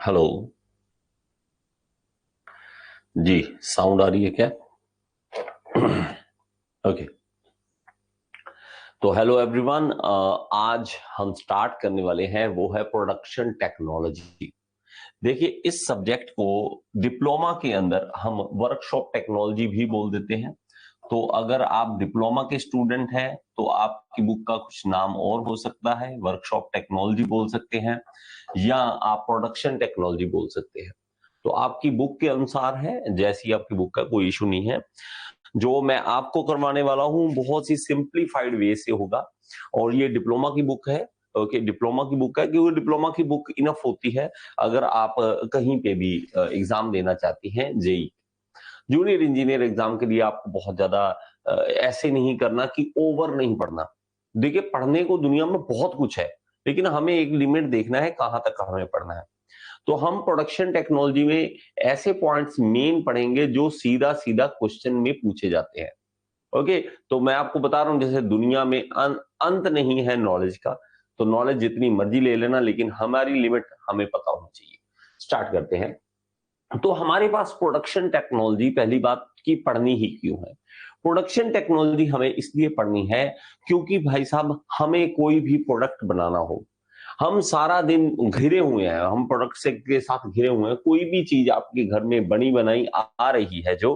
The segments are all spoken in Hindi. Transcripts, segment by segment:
हेलो जी। साउंड आ रही है क्या? ओके। तो हेलो एवरीवन, आज हम स्टार्ट करने वाले हैं वो है प्रोडक्शन टेक्नोलॉजी। देखिए, इस सब्जेक्ट को डिप्लोमा के अंदर हम वर्कशॉप टेक्नोलॉजी भी बोल देते हैं। तो अगर आप डिप्लोमा के स्टूडेंट हैं तो आपकी बुक का कुछ नाम और हो सकता है, वर्कशॉप टेक्नोलॉजी बोल सकते हैं या आप प्रोडक्शन टेक्नोलॉजी बोल सकते हैं। तो आपकी बुक के अनुसार है, जैसी आपकी बुक का कोई इशू नहीं है। जो मैं आपको करवाने वाला हूं बहुत ही सिंप्लीफाइड वे से होगा। और ये डिप्लोमा की बुक है। ओके, डिप्लोमा की बुक है क्योंकि डिप्लोमा की बुक इनफ होती है अगर आप कहीं पे भी एग्जाम देना चाहती हैं। जेई जूनियर इंजीनियर एग्जाम के लिए आपको बहुत ज्यादा ऐसे नहीं करना कि ओवर नहीं पढ़ना। देखिए, पढ़ने को दुनिया में बहुत कुछ है, लेकिन हमें एक लिमिट देखना है कहां तक हमें पढ़ना है। तो हम प्रोडक्शन टेक्नोलॉजी में ऐसे पॉइंट्स मेन पढ़ेंगे जो सीधा सीधा क्वेश्चन में पूछे जाते हैं। ओके, तो मैं आपको बता रहा हूं, जैसे दुनिया में अंत नहीं है नॉलेज का। तो नॉलेज जितनी मर्जी ले लेना, लेकिन हमारी लिमिट हमें पता होनी चाहिए। स्टार्ट करते हैं। तो हमारे पास प्रोडक्शन टेक्नोलॉजी, पहली बात की पढ़नी ही क्यों है? प्रोडक्शन टेक्नोलॉजी हमें इसलिए पढ़नी है क्योंकि भाई साहब, हमें कोई भी प्रोडक्ट बनाना हो, हम सारा दिन घिरे हुए हैं, हम प्रोडक्ट से के साथ घिरे हुए हैं। कोई भी चीज आपके घर में बनी बनाई आ रही है जो,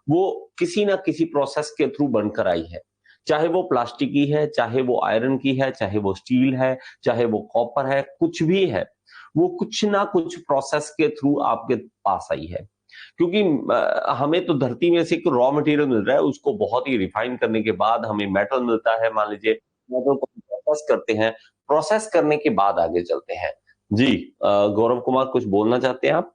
वो किसी ना किसी प्रोसेस के थ्रू बनकर आई है। चाहे वो प्लास्टिक की है, चाहे वो आयरन की है, चाहे वो स्टील है, चाहे वो कॉपर है, कुछ भी है, वो कुछ ना कुछ प्रोसेस के थ्रू आपके पास आई है। क्योंकि हमें तो धरती में से एक रॉ मटेरियल मिल रहा है, उसको बहुत ही रिफाइन करने के बाद हमें मेटल मिलता है। मान लीजिए मेटल को प्रोसेस करते हैं, प्रोसेस करने के बाद आगे चलते हैं। जी, गौरव कुमार कुछ बोलना चाहते हैं आप?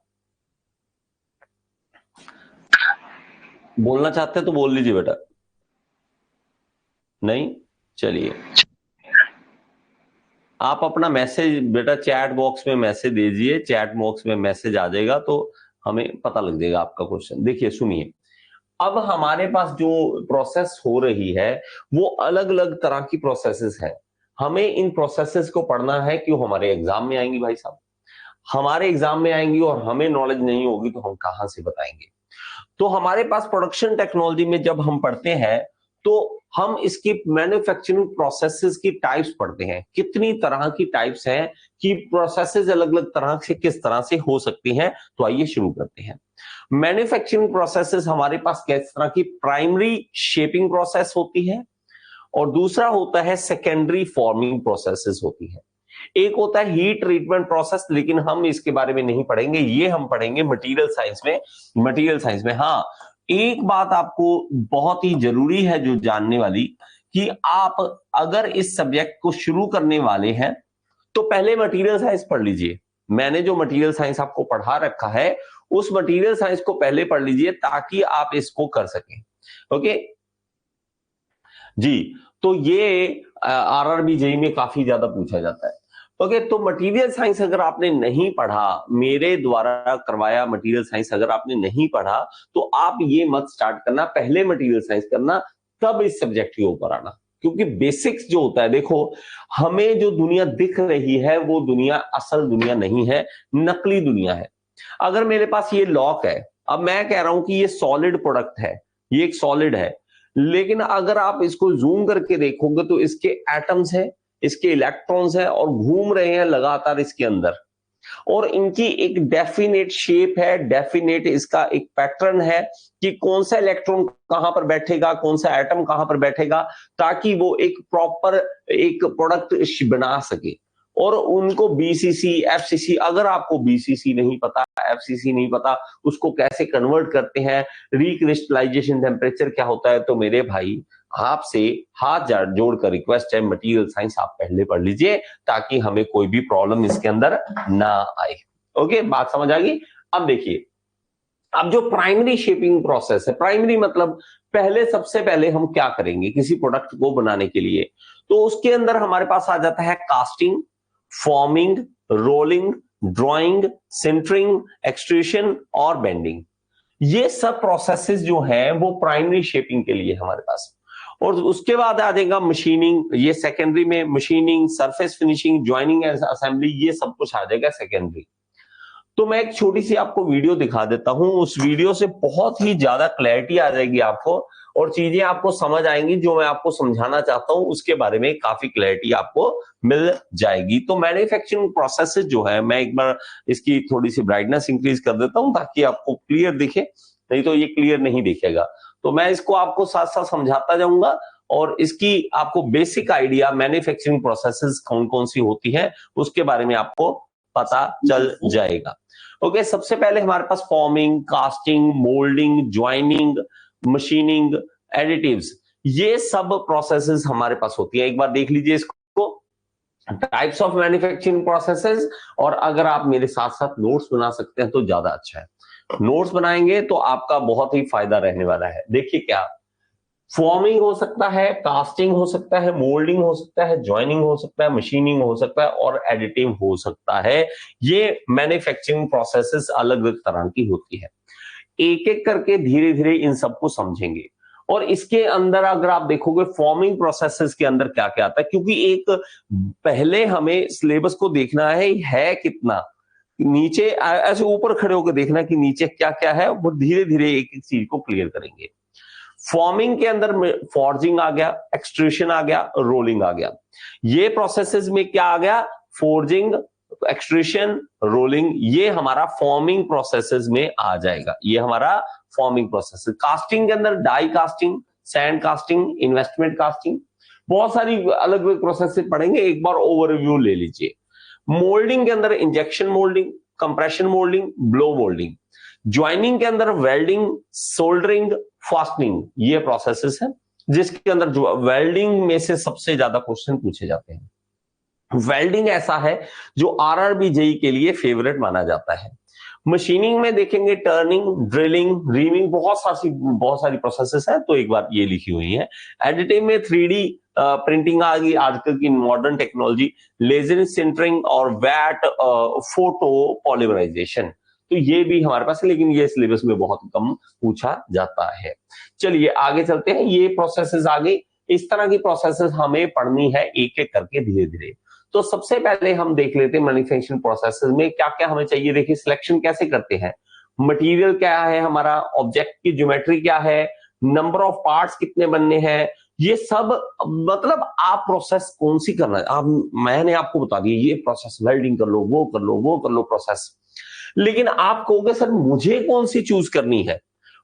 बोलना चाहते हैं तो बोल लीजिए बेटा। नहीं? चलिए, आप अपना मैसेज बेटा चैट बॉक्स में मैसेज दीजिए, चैट बॉक्स में मैसेज आ जाएगा तो हमें पता लग जाएगा आपका क्वेश्चन। देखिए सुनिए, अब हमारे पास जो प्रोसेस हो रही है वो अलग अलग तरह की प्रोसेसेस है। हमें इन प्रोसेसेस को पढ़ना है, क्यों हमारे एग्जाम में आएंगी भाई साहब। हमारे एग्जाम में आएंगी और हमें नॉलेज नहीं होगी तो हम कहां से बताएंगे। तो हमारे पास प्रोडक्शन टेक्नोलॉजी में जब हम पढ़ते हैं तो हम इसकी मैन्युफैक्चरिंग प्रोसेसेस की टाइप्स पढ़ते हैं। कितनी तरह की टाइप्स हैं कि प्रोसेसेस अलग अलग तरह से किस तरह से हो सकती हैं। तो आइए शुरू करते हैं। मैन्युफैक्चरिंग प्रोसेसेस हमारे पास किस तरह की, प्राइमरी शेपिंग प्रोसेस होती है और दूसरा होता है सेकेंडरी फॉर्मिंग प्रोसेसेस होती है। एक होता है हीट ट्रीटमेंट प्रोसेस, लेकिन हम इसके बारे में नहीं पढ़ेंगे, ये हम पढ़ेंगे मटेरियल साइंस में। मटेरियल साइंस में हाँ, एक बात आपको बहुत ही जरूरी है जो जानने वाली, कि आप अगर इस सब्जेक्ट को शुरू करने वाले हैं तो पहले मटेरियल साइंस पढ़ लीजिए। मैंने जो मटेरियल साइंस आपको पढ़ा रखा है उस मटेरियल साइंस को पहले पढ़ लीजिए ताकि आप इसको कर सकें। ओके जी। तो ये आरआरबी जेई में काफी ज्यादा पूछा जाता है। ओके, तो मटेरियल साइंस अगर आपने नहीं पढ़ा, मेरे द्वारा करवाया मटेरियल साइंस अगर आपने नहीं पढ़ा, तो आप ये मत स्टार्ट करना, पहले मटेरियल साइंस करना, तब इस सब्जेक्ट के ऊपर आना। क्योंकि बेसिक्स जो होता है, देखो, हमें जो दुनिया दिख रही है वो दुनिया असल दुनिया नहीं है, नकली दुनिया है। अगर मेरे पास ये लॉक है, अब मैं कह रहा हूं कि ये सॉलिड प्रोडक्ट है, ये एक सॉलिड है, लेकिन अगर आप इसको जूम करके देखोगे तो इसके एटम्स हैं, इसके इलेक्ट्रॉन्स हैं और घूम रहे हैं लगातार इसके अंदर। और इनकी एक डेफिनेट शेप है, डेफिनेट इसका एक पैटर्न है कि कौन सा इलेक्ट्रॉन कहां पर बैठेगा, कौन सा एटम कहां पर बैठेगा, ताकि वो एक प्रॉपर एक प्रोडक्ट बना सके। और उनको बीसीसी, एफसीसी, अगर आपको बीसीसी नहीं पता, एफसीसी नहीं पता, उसको कैसे कन्वर्ट करते हैं, रिक्रिस्टलाइजेशन टेम्परेचर क्या होता है, तो मेरे भाई आपसे हाथ जोड़कर रिक्वेस्ट है, मटेरियल साइंस आप पहले पढ़ लीजिए ताकि हमें कोई भी प्रॉब्लम इसके अंदर ना आए। ओके, बात समझ आ गई? अब देखिए, अब जो प्राइमरी शेपिंग प्रोसेस है, प्राइमरी मतलब पहले, सबसे पहले हम क्या करेंगे किसी प्रोडक्ट को बनाने के लिए, तो उसके अंदर हमारे पास आ जाता है casting, forming, rolling, drawing, sintering, extrusion और बेंडिंग। ये सब प्रोसेसेस जो हैं वो प्राइमरी शेपिंग के लिए हमारे पास। और उसके बाद आ जाएगा मशीनिंग, ये सेकेंडरी में machining, surface finishing, joining, assembly, ये सब कुछ आ जाएगा सेकेंडरी। तो मैं एक छोटी सी आपको वीडियो दिखा देता हूं, उस वीडियो से बहुत ही ज्यादा क्लैरिटी आ जाएगी आपको और चीजें आपको समझ आएंगी, जो मैं आपको समझाना चाहता हूं उसके बारे में काफी क्लैरिटी आपको मिल जाएगी। तो मैन्युफैक्चरिंग प्रोसेसेस जो है, मैं एक बार इसकी थोड़ी सी ब्राइटनेस इंक्रीज कर देता हूं ताकि आपको क्लियर दिखे, नहीं तो ये क्लियर नहीं दिखेगा। तो मैं इसको आपको साथ साथ समझाता जाऊंगा और इसकी आपको बेसिक आइडिया मैन्युफैक्चरिंग प्रोसेसेस कौन कौन सी होती है उसके बारे में आपको पता चल जाएगा। ओके, सबसे पहले हमारे पास forming, casting, moulding, joining, machining, additives, ये सब प्रोसेसेस हमारे पास होती है। एक बार देख लीजिए इसको, टाइप्स ऑफ मैन्युफैक्चरिंग प्रोसेसेस, और अगर आप मेरे साथ साथ नोट्स बना सकते हैं तो ज्यादा अच्छा है। नोट्स बनाएंगे तो आपका बहुत ही फायदा रहने वाला है। देखिए क्या, फॉर्मिंग हो सकता है, कास्टिंग हो सकता है, मोल्डिंग हो सकता है, ज्वाइनिंग हो सकता है, मशीनिंग हो सकता है और एडिटिंग हो सकता है। ये मैन्युफैक्चरिंग प्रोसेसेस अलग अलग तरह की होती है। एक एक करके धीरे धीरे इन सबको समझेंगे। और इसके अंदर अगर आप देखोगे फॉर्मिंग प्रोसेसेस के अंदर क्या क्या आता है, क्योंकि एक पहले हमें सिलेबस को देखना है कितना, नीचे ऐसे ऊपर खड़े होकर देखना कि नीचे क्या क्या है, वो धीरे धीरे एक एक चीज को क्लियर करेंगे। फॉर्मिंग के अंदर फॉर्जिंग आ गया, एक्सट्रूशन आ गया, रोलिंग आ गया। ये प्रोसेसेस में क्या आ गया, फोर्जिंग, एक्सट्रूशन, रोलिंग, ये हमारा फॉर्मिंग प्रोसेसेस में आ जाएगा। ये हमारा फॉर्मिंग प्रोसेस। कास्टिंग के अंदर die casting, sand casting, investment casting, बहुत सारी अलग अलग प्रोसेस पढ़ेंगे, एक बार ओवरव्यू ले लीजिए। मोल्डिंग के अंदर injection moulding, compression moulding, blow moulding. Joining के अंदर वेल्डिंग, सोल्डरिंग, फास्टनिंग, ये प्रोसेसेस है जिसके अंदर वेल्डिंग में से सबसे ज्यादा क्वेश्चन पूछे जाते हैं। वेल्डिंग ऐसा है जो आरआरबी जेई के लिए फेवरेट माना जाता है। मशीनिंग में देखेंगे टर्निंग, ड्रिलिंग, रीमिंग, बहुत सारी प्रोसेसेस है, तो एक बार ये लिखी हुई है। एडिटिंग में 3D प्रिंटिंग आ गई, आजकल की मॉडर्न टेक्नोलॉजी, लेजर सिंटरिंग और वैट फोटो पॉलीमराइजेशन, तो ये भी हमारे पास है, लेकिन ये सिलेबस में बहुत कम पूछा जाता है। चलिए आगे चलते हैं, ये प्रोसेसेस आ गई। इस तरह की प्रोसेसेस हमें पढ़नी है एक एक करके धीरे धीरे। तो सबसे पहले हम देख लेते हैं मैन्युफैक्चरिंग प्रोसेसेस में क्या क्या हमें चाहिए। देखिए सिलेक्शन कैसे करते हैं, मटेरियल क्या है हमारा, ऑब्जेक्ट की ज्योमेट्री क्या है, नंबर ऑफ पार्ट्स कितने बनने हैं, ये सब, मतलब आप प्रोसेस कौन सी करना है, मैंने आपको बता दिया ये प्रोसेस, वेल्डिंग कर लो, वो कर लो, वो कर लो प्रोसेस। लेकिन आप कहोगे सर मुझे कौन सी चूज करनी है,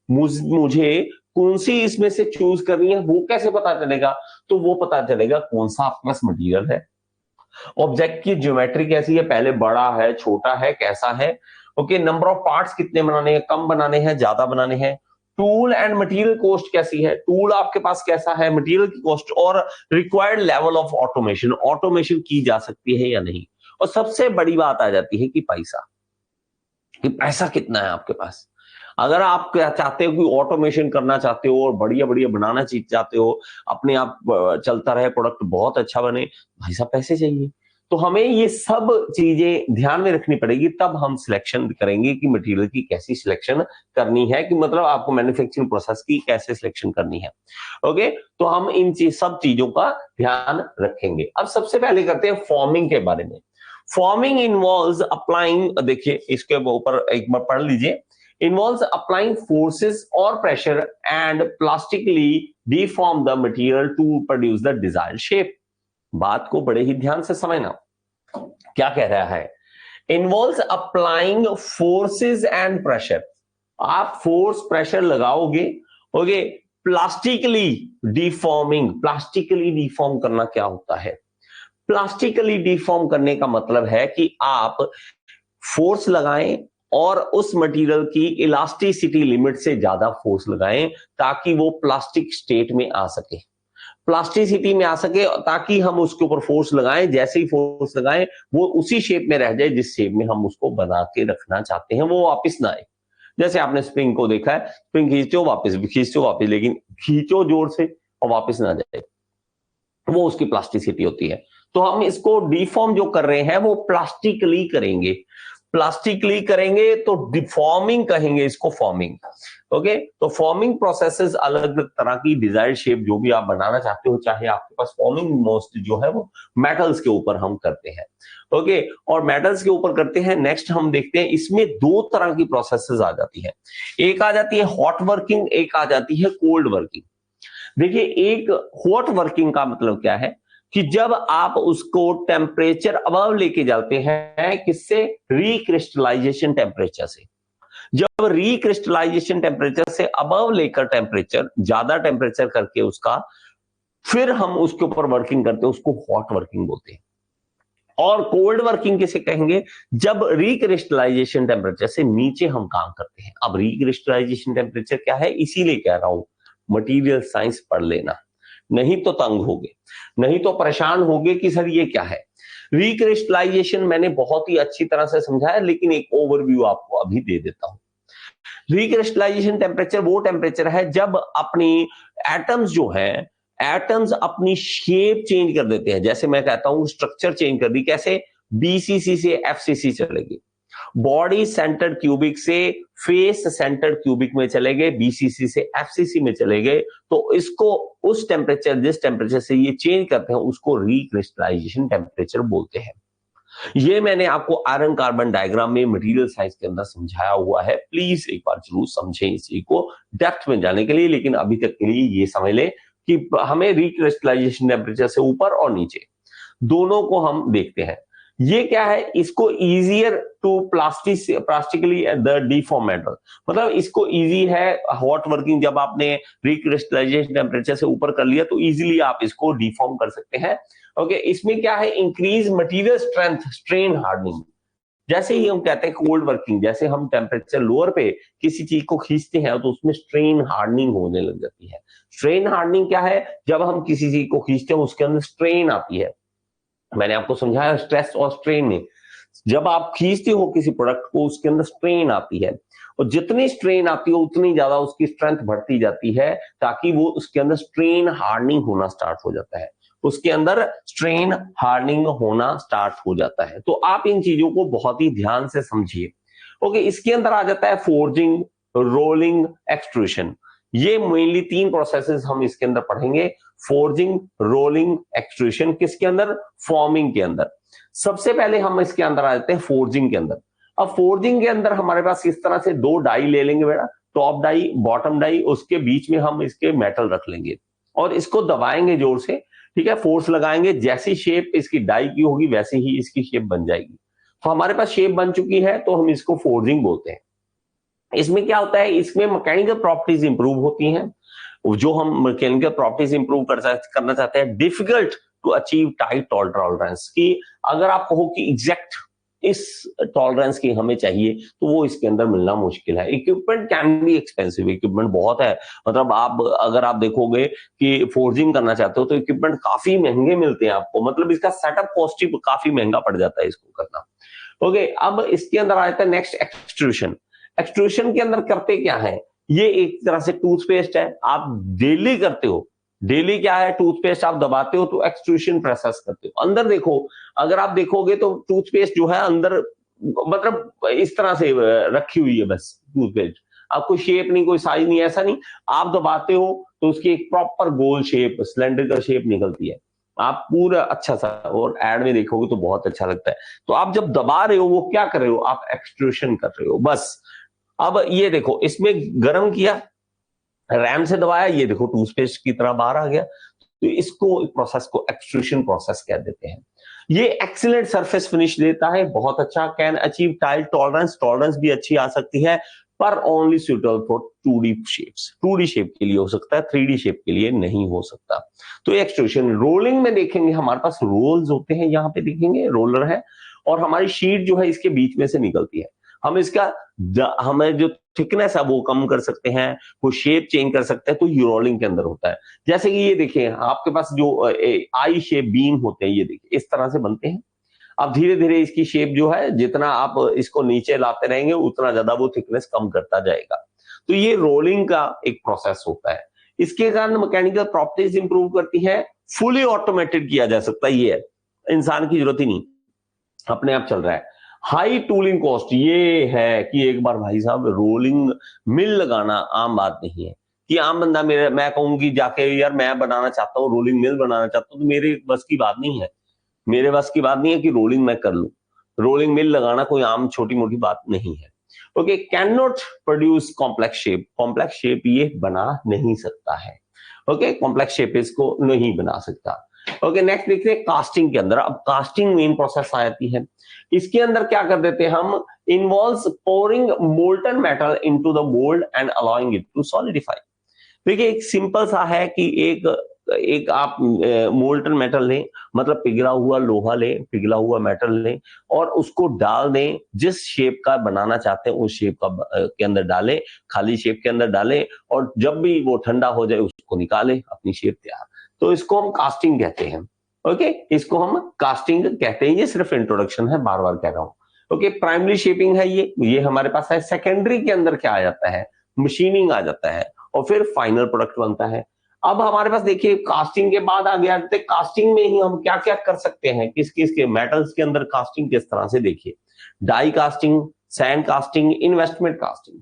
मुझे कौन सी इसमें से चूज करनी है, वो कैसे पता चलेगा? तो वो पता चलेगा कौन सा आपके पास मटेरियल है, ऑब्जेक्ट की ज्योमेट्री कैसी है, पहले बड़ा है, छोटा है, कैसा है, ओके, नंबर ऑफ पार्ट्स कितने बनाने हैं, कम बनाने हैं, ज्यादा बनाने हैं, टूल एंड मटेरियल कॉस्ट कैसी है, टूल आपके पास कैसा है, मटेरियल की कॉस्ट, और required level of automation, automation की जा सकती है या नहीं। और सबसे बड़ी बात आ जाती है कि पैसा, कि पैसा कितना है आपके पास। अगर आप क्या चाहते हो कि ऑटोमेशन करना चाहते हो और बढ़िया बढ़िया बनाना चाहते हो, अपने आप चलता रहे, प्रोडक्ट बहुत अच्छा बने, भाई साहब पैसे चाहिए। तो हमें ये सब चीजें ध्यान में रखनी पड़ेगी, तब हम सिलेक्शन करेंगे कि मटेरियल की कैसी सिलेक्शन करनी है, कि मतलब आपको मैन्युफैक्चरिंग प्रोसेस की कैसे सिलेक्शन करनी है। ओके, तो हम इन सब चीजों का ध्यान रखेंगे। अब सबसे पहले करते हैं फॉर्मिंग के बारे में। फॉर्मिंग इन्वॉल्व्स अप्लाइंग, देखिए इसके ऊपर एक बार पढ़ लीजिए, involves applying forces or pressure and plastically deform the material to produce the desired shape। बात को बड़े ही ध्यान से समझना, क्या कह रहा है, involves applying forces and pressure, आप फोर्स प्रेशर लगाओगे, okay, plastically deforming, plastically deform करना क्या होता है, प्लास्टिकली डिफॉर्म करने का मतलब है कि आप फोर्स लगाएं और उस मटेरियल की इलास्टिसिटी लिमिट से ज्यादा फोर्स लगाएं ताकि वो प्लास्टिक स्टेट में आ सके, प्लास्टिसिटी में आ सके, ताकि हम उसके ऊपर फोर्स लगाएं, जैसे ही फोर्स लगाएं वो उसी शेप में रह जाए जिस शेप में हम उसको बना के रखना चाहते हैं, वो वापस ना आए। जैसे आपने स्प्रिंग को देखा है, स्प्रिंग खींचो वापस, लेकिन खींचो जोर से और वापस ना जाए, वो उसकी प्लास्टिसिटी होती है। तो हम इसको डिफॉर्म जो कर रहे हैं वो प्लास्टिकली करेंगे। प्लास्टिकली करेंगे तो डिफॉर्मिंग कहेंगे इसको, फॉर्मिंग। ओके, तो फॉर्मिंग प्रोसेसेस अलग अलग तरह की डिजायर्ड शेप जो भी आप बनाना चाहते हो, चाहे आपके पास फॉर्मिंग मोस्ट जो है वो मेटल्स के ऊपर हम करते हैं। ओके, और मेटल्स के ऊपर करते हैं। नेक्स्ट हम देखते हैं, इसमें दो तरह की प्रोसेसेस आ जाती है। एक आ जाती है हॉट वर्किंग, एक आ जाती है कोल्ड वर्किंग। देखिए, एक हॉट वर्किंग का मतलब क्या है कि जब आप उसको टेम्परेचर अबव लेके जाते हैं, किससे? रिक्रिस्टलाइजेशन टेम्परेचर से। जब रिक्रिस्टलाइजेशन टेम्परेचर से अबव लेकर टेम्परेचर, ज्यादा टेम्परेचर करके उसका फिर हम उसके ऊपर वर्किंग करते हैं, उसको हॉट वर्किंग बोलते हैं। और कोल्ड वर्किंग किसे कहेंगे? जब रिक्रिस्टलाइजेशन टेम्परेचर से नीचे हम काम करते हैं। अब रिक्रिस्टलाइजेशन टेम्परेचर क्या है, इसीलिए कह रहा हूं मटेरियल साइंस पढ़ लेना, नहीं तो तंग होगे, नहीं तो परेशान होगे कि सर ये क्या है। रिक्रिस्टलाइजेशन मैंने बहुत ही अच्छी तरह से समझाया, लेकिन एक ओवरव्यू आपको अभी दे देता हूं। रिक्रिस्टलाइजेशन टेम्परेचर वो टेम्परेचर है जब अपनी एटम्स जो है, एटम्स अपनी शेप चेंज कर देते हैं। जैसे मैं कहता हूं स्ट्रक्चर चेंज कर दी, कैसे? बीसीसी से एफसीसी चलेगी, बॉडी सेंटर्ड क्यूबिक से फेस सेंटर्ड क्यूबिक में चले गए, बीसीसी से एफसीसी में चले गए। तो इसको उस टेम्परेचर, जिस टेम्परेचर से ये चेंज करते हैं, उसको रिक्रिस्टलाइजेशन टेम्परेचर बोलते हैं। ये मैंने आपको आयरन कार्बन डायग्राम में मटेरियल साइंस के अंदर समझाया हुआ है। प्लीज एक बार जरूर समझें इस चीज को डेप्थ में जाने के लिए, लेकिन अभी तक के लिए ये समझ लें कि हमें रिक्रिस्टलाइजेशन टेम्परेचर से ऊपर और नीचे दोनों को हम देखते हैं। ये क्या है? इसको easier to plastically the deform metal, मतलब इसको इजी है हॉट वर्किंग। जब आपने रिक्रिस्टलाइजेशन टेम्परेचर से ऊपर कर लिया तो इजीली आप इसको डिफॉर्म कर सकते हैं। ओके, इसमें क्या है? Increase material strength, strain hardening. जैसे ही हम कहते हैं कोल्ड वर्किंग, जैसे हम टेम्परेचर लोअर पे किसी चीज को खींचते हैं तो उसमें स्ट्रेन हार्डनिंग होने लग जाती है। स्ट्रेन हार्डनिंग क्या है? जब हम किसी चीज को खींचते हैं उसके अंदर स्ट्रेन आती है। मैंने आपको समझाया स्ट्रेस और स्ट्रेन में, जब आप खींचते हो किसी प्रोडक्ट को उसके अंदर स्ट्रेन आती है, और जितनी स्ट्रेन आती है उतनी ज्यादा उसकी स्ट्रेंथ बढ़ती जाती है, ताकि वो उसके अंदर स्ट्रेन हार्डनिंग होना स्टार्ट हो जाता है, उसके अंदर स्ट्रेन हार्डनिंग होना स्टार्ट हो जाता है। तो आप इन चीजों को बहुत ही ध्यान से समझिए। ओके, इसके अंदर आ जाता है फोर्जिंग, रोलिंग, एक्सट्रूशन। ये मेनली तीन प्रोसेसेस हम इसके अंदर पढ़ेंगे, फोर्जिंग, रोलिंग, एक्सट्रूशन। किसके अंदर? फॉर्मिंग के अंदर। सबसे पहले हम इसके अंदर आ जाते हैं फोर्जिंग के अंदर। अब फोर्जिंग के अंदर हमारे पास इस तरह से दो डाई ले लेंगे बेटा, टॉप डाई, बॉटम डाई, उसके बीच में हम इसके मेटल रख लेंगे और इसको दबाएंगे जोर से, ठीक है, फोर्स लगाएंगे। जैसी शेप इसकी डाई की होगी वैसे ही इसकी शेप बन जाएगी। तो हमारे पास शेप बन चुकी है, तो हम इसको फोर्जिंग बोलते हैं। इसमें क्या होता है? इसमें मैकेनिकल प्रॉपर्टीज इंप्रूव होती हैं। जो हम मैकेनिकल प्रॉपर्टीज इंप्रूव करना चाहते हैं, difficult to achieve tight tolerance की, अगर आप कहो कि एग्जैक्ट इस टॉलरेंस की हमें चाहिए, तो वो इसके अंदर मिलना मुश्किल है। Equipment can be expensive, equipment बहुत है। मतलब आप अगर आप देखोगे कि फोर्जिंग करना चाहते हो तो इक्विपमेंट काफी महंगे मिलते हैं आपको, मतलब इसका सेटअप कॉस्ट ही काफी महंगा पड़ जाता है इसको करना। ओके, अब इसके अंदर आ जाता है नेक्स्ट एक्सट्रूशन। एक्सट्रूशन के अंदर करते क्या है? ये एक तरह से टूथपेस्ट है, आप डेली करते हो। डेली क्या है? टूथपेस्ट आप दबाते हो तो एक्सट्रूशन प्रोसेस करते हो। अंदर देखो, अगर आप देखोगे तो टूथपेस्ट जो है अंदर मतलब इस तरह से रखी हुई है बस टूथपेस्ट, अब कोई शेप नहीं, कोई साइज नहीं, ऐसा नहीं। आप दबाते हो तो उसकी एक प्रॉपर गोल शेप, सिलेंड्रिकल शेप निकलती है। आप पूरा अच्छा सा, और एड में देखोगे तो बहुत अच्छा लगता है। तो आप जब दबा रहे हो वो क्या कर रहे हो? आप एक्सट्रूशन कर रहे हो बस। अब ये देखो, इसमें गर्म किया, रैम से दबाया, ये देखो टूथपेस्ट की तरह बाहर आ गया। तो इसको प्रोसेस को एक्सट्रूशन प्रोसेस कह देते हैं। ये एक्सीलेंट सरफेस फिनिश देता है, बहुत अच्छा। Can achieve tight tolerance, tolerance भी अच्छी आ सकती है, पर only suitable for 2D shapes. 2D shape के लिए हो सकता है, 3D शेप के लिए नहीं हो सकता। तो एक्सट्रूशन। रोलिंग में देखेंगे हमारे पास रोल्स होते हैं, यहाँ पे देखेंगे रोलर है, और हमारी शीट जो है इसके बीच में से निकलती है। हम इसका हमें जो थिकनेस है वो कम कर सकते हैं, वो शेप चेंज कर सकते हैं, तो ये रोलिंग के अंदर होता है। जैसे कि ये देखिए, आपके पास जो आई शेप बीम होते हैं, ये देखिए इस तरह से बनते हैं। अब धीरे धीरे इसकी शेप जो है, जितना आप इसको नीचे लाते रहेंगे उतना ज्यादा वो थिकनेस कम करता जाएगा। तो ये रोलिंग का एक प्रोसेस होता है। इसके कारण मैकेनिकल प्रॉपर्टीज इंप्रूव करती है। फुली ऑटोमेटेड किया जा सकता है, ये है, इंसान की जरूरत ही नहीं, अपने आप चल रहा है। हाई टूलिंग कॉस्ट ये है कि एक बार भाई साहब रोलिंग मिल लगाना आम बात नहीं है कि आम बंदा मेरे मैं कहूंगी जाके यार मैं बनाना चाहता हूँ, रोलिंग मिल बनाना चाहता हूँ, तो मेरे बस की बात नहीं है। मेरे बस की बात नहीं है कि रोलिंग मैं कर लूं। रोलिंग मिल लगाना कोई आम छोटी मोटी बात नहीं है। Okay, can not produce complex shape, complex shape ये बना नहीं सकता है। ओके, कॉम्प्लेक्स शेप इसको नहीं बना सकता। ओके, नेक्स्ट देखते हैं कास्टिंग के अंदर। अब कास्टिंग मेन प्रोसेस आ जाती है। इसके अंदर क्या कर देते हैं हम, involves pouring molten metal into the mold and allowing it to solidify. देखिए एक सिंपल सा है कि एक एक आप मोल्टन मेटल लें, मतलब पिघला हुआ लोहा लें, पिघला हुआ मेटल लें और उसको डाल दें, जिस शेप का बनाना चाहते हैं उस शेप का के अंदर डालें, खाली शेप के अंदर डालें और जब भी वो ठंडा हो जाए उसको निकालें, अपनी शेप तैयार। तो इसको हम कास्टिंग कहते हैं। ओके, इसको हम कास्टिंग कहते हैं। ये सिर्फ इंट्रोडक्शन है, बार बार कह रहा हूं। ओके, प्राइमरी शेपिंग है ये हमारे पास है। सेकेंडरी के अंदर क्या आ जाता है, मशीनिंग आ जाता है और फिर फाइनल प्रोडक्ट बनता है। अब हमारे पास देखिए कास्टिंग के बाद आ गया, कास्टिंग में ही हम क्या क्या कर सकते हैं, किस किस के मेटल्स के अंदर कास्टिंग किस तरह से, देखिए die casting, sand casting, investment casting.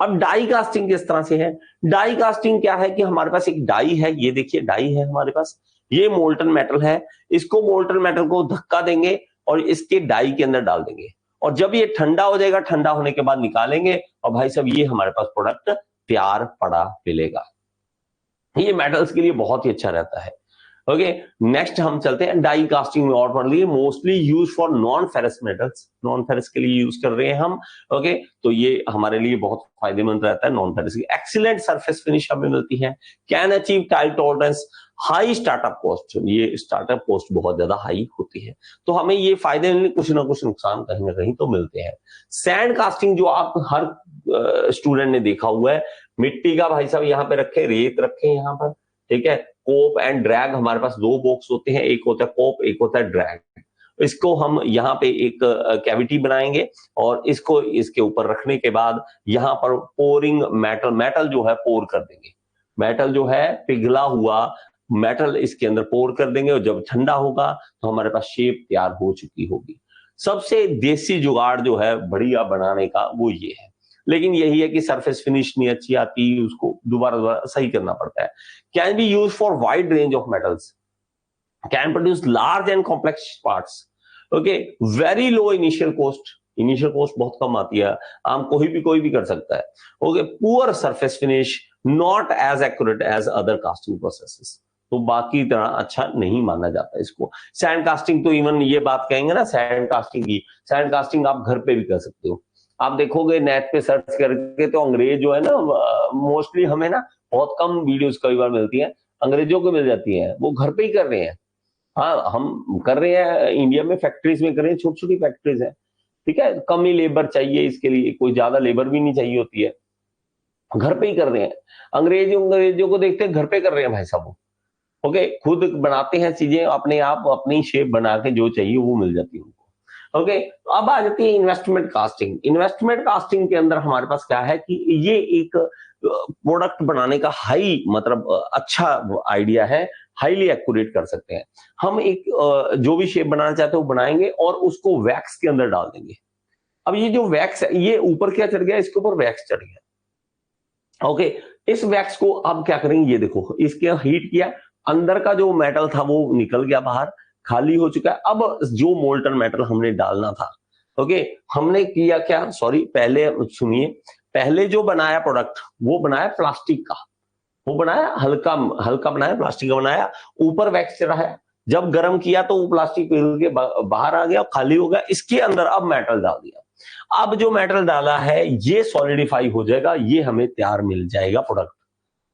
अब डाई कास्टिंग किस तरह से है, डाई कास्टिंग क्या है कि हमारे पास एक डाई है, ये देखिए डाई है हमारे पास, ये मोल्टन मेटल है, इसको मोल्टन मेटल को धक्का देंगे और इसके डाई के अंदर डाल देंगे और जब ये ठंडा हो जाएगा, ठंडा होने के बाद निकालेंगे और भाई साहब ये हमारे पास प्रोडक्ट तैयार पड़ा मिलेगा। ये मेटल्स के लिए बहुत ही अच्छा रहता है। ओके, नेक्स्ट हम चलते हैं डाई कास्टिंग में और पढ़ लिए, mostly use for non ferrous metals, non ferrous के लिए यूज कर रहे हैं हम। ओके, तो ये हमारे लिए बहुत फायदेमंद रहता है नॉन फेरस की। एक्सीलेंट सरफेस फिनिश हमें मिलती है, can achieve tight tolerance, high startup cost, ये स्टार्टअप कॉस्ट बहुत ज्यादा हाई होती है, तो हमें ये फायदे मिलने, कुछ ना कुछ नुकसान कहीं ना कहीं तो मिलते हैं। सैंड कास्टिंग जो आप हर स्टूडेंट ने देखा हुआ है, मिट्टी का भाई साहब यहाँ पे रखे, रेत रखे यहाँ पर, ठीक है, कोप एंड ड्रैग, हमारे पास दो बॉक्स होते हैं, एक होता है कोप, एक होता है ड्रैग। इसको हम यहाँ पे एक कैविटी बनाएंगे और इसको इसके ऊपर रखने के बाद यहाँ पर पोरिंग मेटल जो है पोर कर देंगे, मेटल जो है पिघला हुआ मेटल इसके अंदर पोर कर देंगे और जब ठंडा होगा तो हमारे पास शेप तैयार हो चुकी होगी। सबसे देसी जुगाड़ जो है बढ़िया बनाने का वो ये है, लेकिन यही है कि सरफेस फिनिश नहीं अच्छी आती, उसको दोबारा दोबारा सही करना पड़ता है। Can be use for wide range of metals, can produce large and complex parts. Okay, very low initial cost, initial cost बहुत कम आती है, आम कोई भी कर सकता है। Okay, poor surface finish, not as accurate as other casting processes, तो बाकी तरह अच्छा नहीं माना जाता इसको। सैंड कास्टिंग तो इवन ये बात कहेंगे ना सैंड कास्टिंग की, सैंड कास्टिंग आप घर पे भी कर सकते हो। आप देखोगे नेट पे सर्च करके तो अंग्रेज जो है ना, मोस्टली हमें ना बहुत कम वीडियोस कई बार मिलती हैं, अंग्रेजों को मिल जाती हैं, वो घर पे ही कर रहे हैं। हाँ, हम कर रहे हैं इंडिया में, फैक्ट्रीज में कर रहे हैं, छोटी छोटी फैक्ट्रीज है, ठीक है, कम ही लेबर चाहिए इसके लिए, कोई ज्यादा लेबर भी नहीं चाहिए होती है, घर पे ही कर रहे हैं। अंग्रेजों को देखते हैं घर पे कर रहे हैं भाई साहब। ओके, खुद बनाते हैं चीजें अपने आप, अपनी शेप बना के जो चाहिए वो मिल जाती है उनको। ओके, अब आ जाती है इन्वेस्टमेंट कास्टिंग। इन्वेस्टमेंट कास्टिंग के अंदर हमारे पास क्या है कि ये एक प्रोडक्ट बनाने का हाई मतलब अच्छा आइडिया है, हाईली एक्यूरेट कर सकते हैं हम। एक जो भी शेप बनाना चाहते हैं वो बनाएंगे और उसको वैक्स के अंदर डाल देंगे। अब ये जो वैक्स है, ये ऊपर क्या चढ़ गया, इसके ऊपर वैक्स चढ़ गया। ओके, इस वैक्स को अब क्या करेंगे, ये देखो इसके हीट किया, अंदर का जो मेटल था वो निकल गया बाहर, खाली हो चुका है। अब जो मोल्टन मेटल हमने डालना था, ओके, हमने किया क्या, सॉरी पहले सुनिए, पहले जो बनाया प्रोडक्ट वो बनाया प्लास्टिक का, वो बनाया हल्का हल्का बनाया, प्लास्टिक का बनाया, ऊपर वैक्स चढ़ाया, जब गर्म किया तो वो प्लास्टिक पिघल के बाहर आ गया, खाली हो गया, इसके अंदर अब मेटल डाल दिया। अब जो मेटल डाला है ये सॉलिडिफाई हो जाएगा, ये हमें तैयार मिल जाएगा प्रोडक्ट।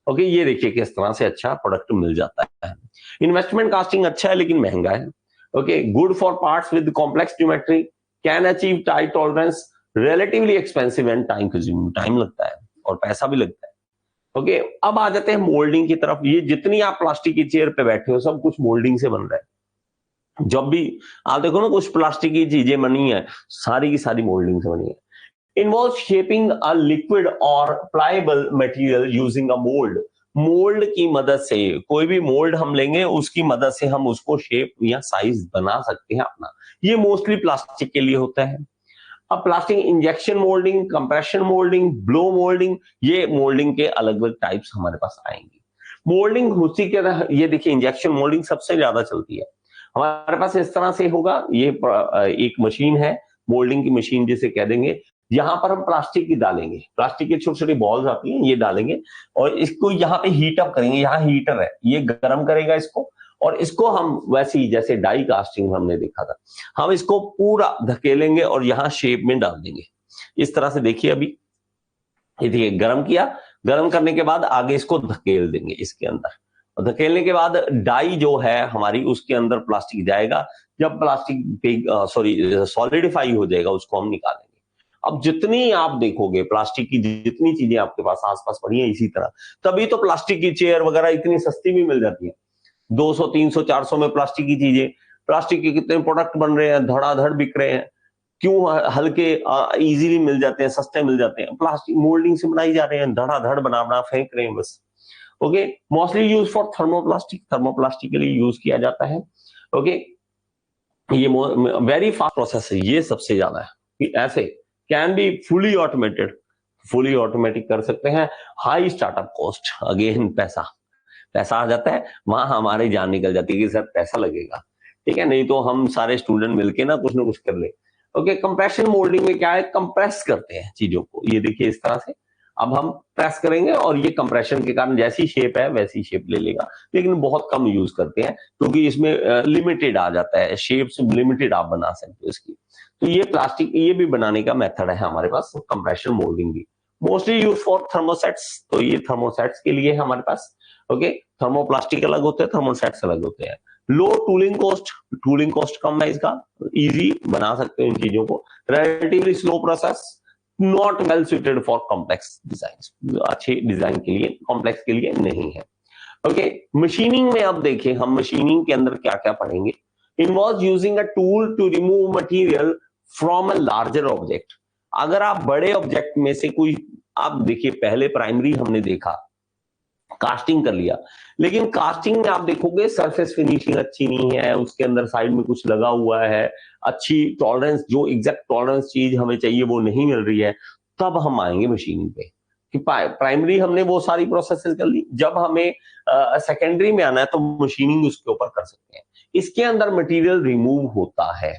ओके, ये देखिए किस तरह से अच्छा प्रोडक्ट मिल जाता है। इन्वेस्टमेंट कास्टिंग अच्छा है लेकिन महंगा है। Okay, good for parts with complex geometry, can achieve tight tolerance, relatively expensive and time consuming, time लगता है और पैसा भी लगता है। ओके, अब आ जाते हैं मोल्डिंग की तरफ। ये जितनी आप प्लास्टिक की चेयर पे बैठे हो सब कुछ मोल्डिंग से बन रहा है। जब भी आप देखो ना कुछ प्लास्टिक की चीजें बनी है, सारी की सारी मोल्डिंग से बनी है। इन्वॉल्व शेपिंग अ लिक्विड और pliable material using a mould, mould की मदद से, कोई भी मोल्ड हम लेंगे उसकी मदद से हम उसको शेप या साइज बना सकते हैं अपना। ये मोस्टली प्लास्टिक के लिए होता है। अब plastic injection moulding, compression moulding, blow moulding, ये मोल्डिंग के अलग अलग टाइप्स हमारे पास आएंगे। मोल्डिंग उसी के तरह, ये देखिए इंजेक्शन मोल्डिंग सबसे ज्यादा चलती है हमारे पास। इस तरह से होगा, ये एक मशीन है, मोल्डिंग की मशीन जिसे कह देंगे। यहाँ पर हम प्लास्टिक की डालेंगे, प्लास्टिक की छोटी छोटी बॉल्स आती हैं, ये डालेंगे और इसको यहाँ पे हीट अप करेंगे। यहाँ हीटर है, ये गर्म करेगा इसको, और इसको हम वैसे ही जैसे डाई कास्टिंग हमने देखा था, हम इसको पूरा धकेलेंगे और यहाँ शेप में डाल देंगे। इस तरह से देखिए, अभी ये देखिए गर्म किया, गर्म करने के बाद आगे इसको धकेल देंगे इसके अंदर, और धकेलने के बाद डाई जो है हमारी उसके अंदर प्लास्टिक जाएगा। जब प्लास्टिक सॉलिडिफाई हो जाएगा उसको हम निकालेंगे। अब जितनी आप देखोगे प्लास्टिक की जितनी चीजें आपके पास आसपास पड़ी हैं इसी तरह, तभी तो प्लास्टिक की चेयर वगैरह इतनी सस्ती भी मिल जाती है। 200, 300, 400 में प्लास्टिक की चीजें, प्लास्टिक के कितने प्रोडक्ट बन रहे हैं, धड़ाधड़ बिक रहे हैं। क्यों? हल्के इजीली मिल जाते हैं, सस्ते मिल जाते हैं, प्लास्टिक मोल्डिंग से बनाई जा रहे हैं, धड़ाधड़ बना बना फेंक रहे हैं बस। Okay, mostly use for thermoplastic, thermoplastic के लिए यूज किया जाता है। ओके, ये वेरी फास्ट प्रोसेस है, ये सबसे ज्यादा है कि ऐसे can be fully automated, fully automatic कर सकते हैं। हाई स्टार्टअप कॉस्ट, अगेन पैसा, पैसा आ जाता है वहां हमारी जान निकल जाती है कि सर पैसा लगेगा, ठीक है, नहीं तो हम सारे स्टूडेंट मिलके ना कुछ कर ले। ओके, कंप्रेशन मोल्डिंग में क्या है, कंप्रेस करते हैं चीजों को, ये देखिए इस तरह से। अब हम प्रेस करेंगे और ये कंप्रेशन के कारण जैसी शेप है वैसी शेप ले लेगा, लेकिन बहुत कम यूज करते हैं क्योंकि इसमें लिमिटेड आ जाता है, शेप्स लिमिटेड आप बना सकते हो इसकी। तो ये प्लास्टिक, ये भी बनाने का मेथड है हमारे पास, कंप्रेशन मोल्डिंग भी मोस्टली यूज फॉर थर्मोसेट्स। तो ये थर्मोसेट्स के लिए हमारे पास। ओके, थर्मोप्लास्टिक अलग होते हैं, थर्मोसेट्स अलग होते हैं। लो टूलिंग कॉस्ट, टूलिंग कॉस्ट कम है इसका, इजी बना सकते हो इन चीजों को। Relatively slow process, not well suited for complex design, अच्छे डिजाइन के लिए, कॉम्प्लेक्स के लिए नहीं है। ओके, मशीनिंग में अब देखिए हम मशीनिंग के अंदर क्या क्या पढ़ेंगे। Involve using a tool to remove material from a larger object. अगर आप बड़े ऑब्जेक्ट में से कोई, आप देखिए पहले प्राइमरी हमने देखा, कास्टिंग कर लिया, लेकिन कास्टिंग में आप देखोगे सरफेस फिनिशिंग अच्छी नहीं है, उसके अंदर साइड में कुछ लगा हुआ है, अच्छी टॉलरेंस, जो एग्जैक्ट टॉलरेंस चीज हमें चाहिए वो नहीं मिल रही है, तब हम आएंगे मशीनिंग पे। कि प्राइमरी हमने वो सारी प्रोसेसेस कर ली, जब हमें सेकेंडरी में आना है तो मशीनिंग उसके ऊपर कर सकते हैं। इसके अंदर मटेरियल रिमूव होता है।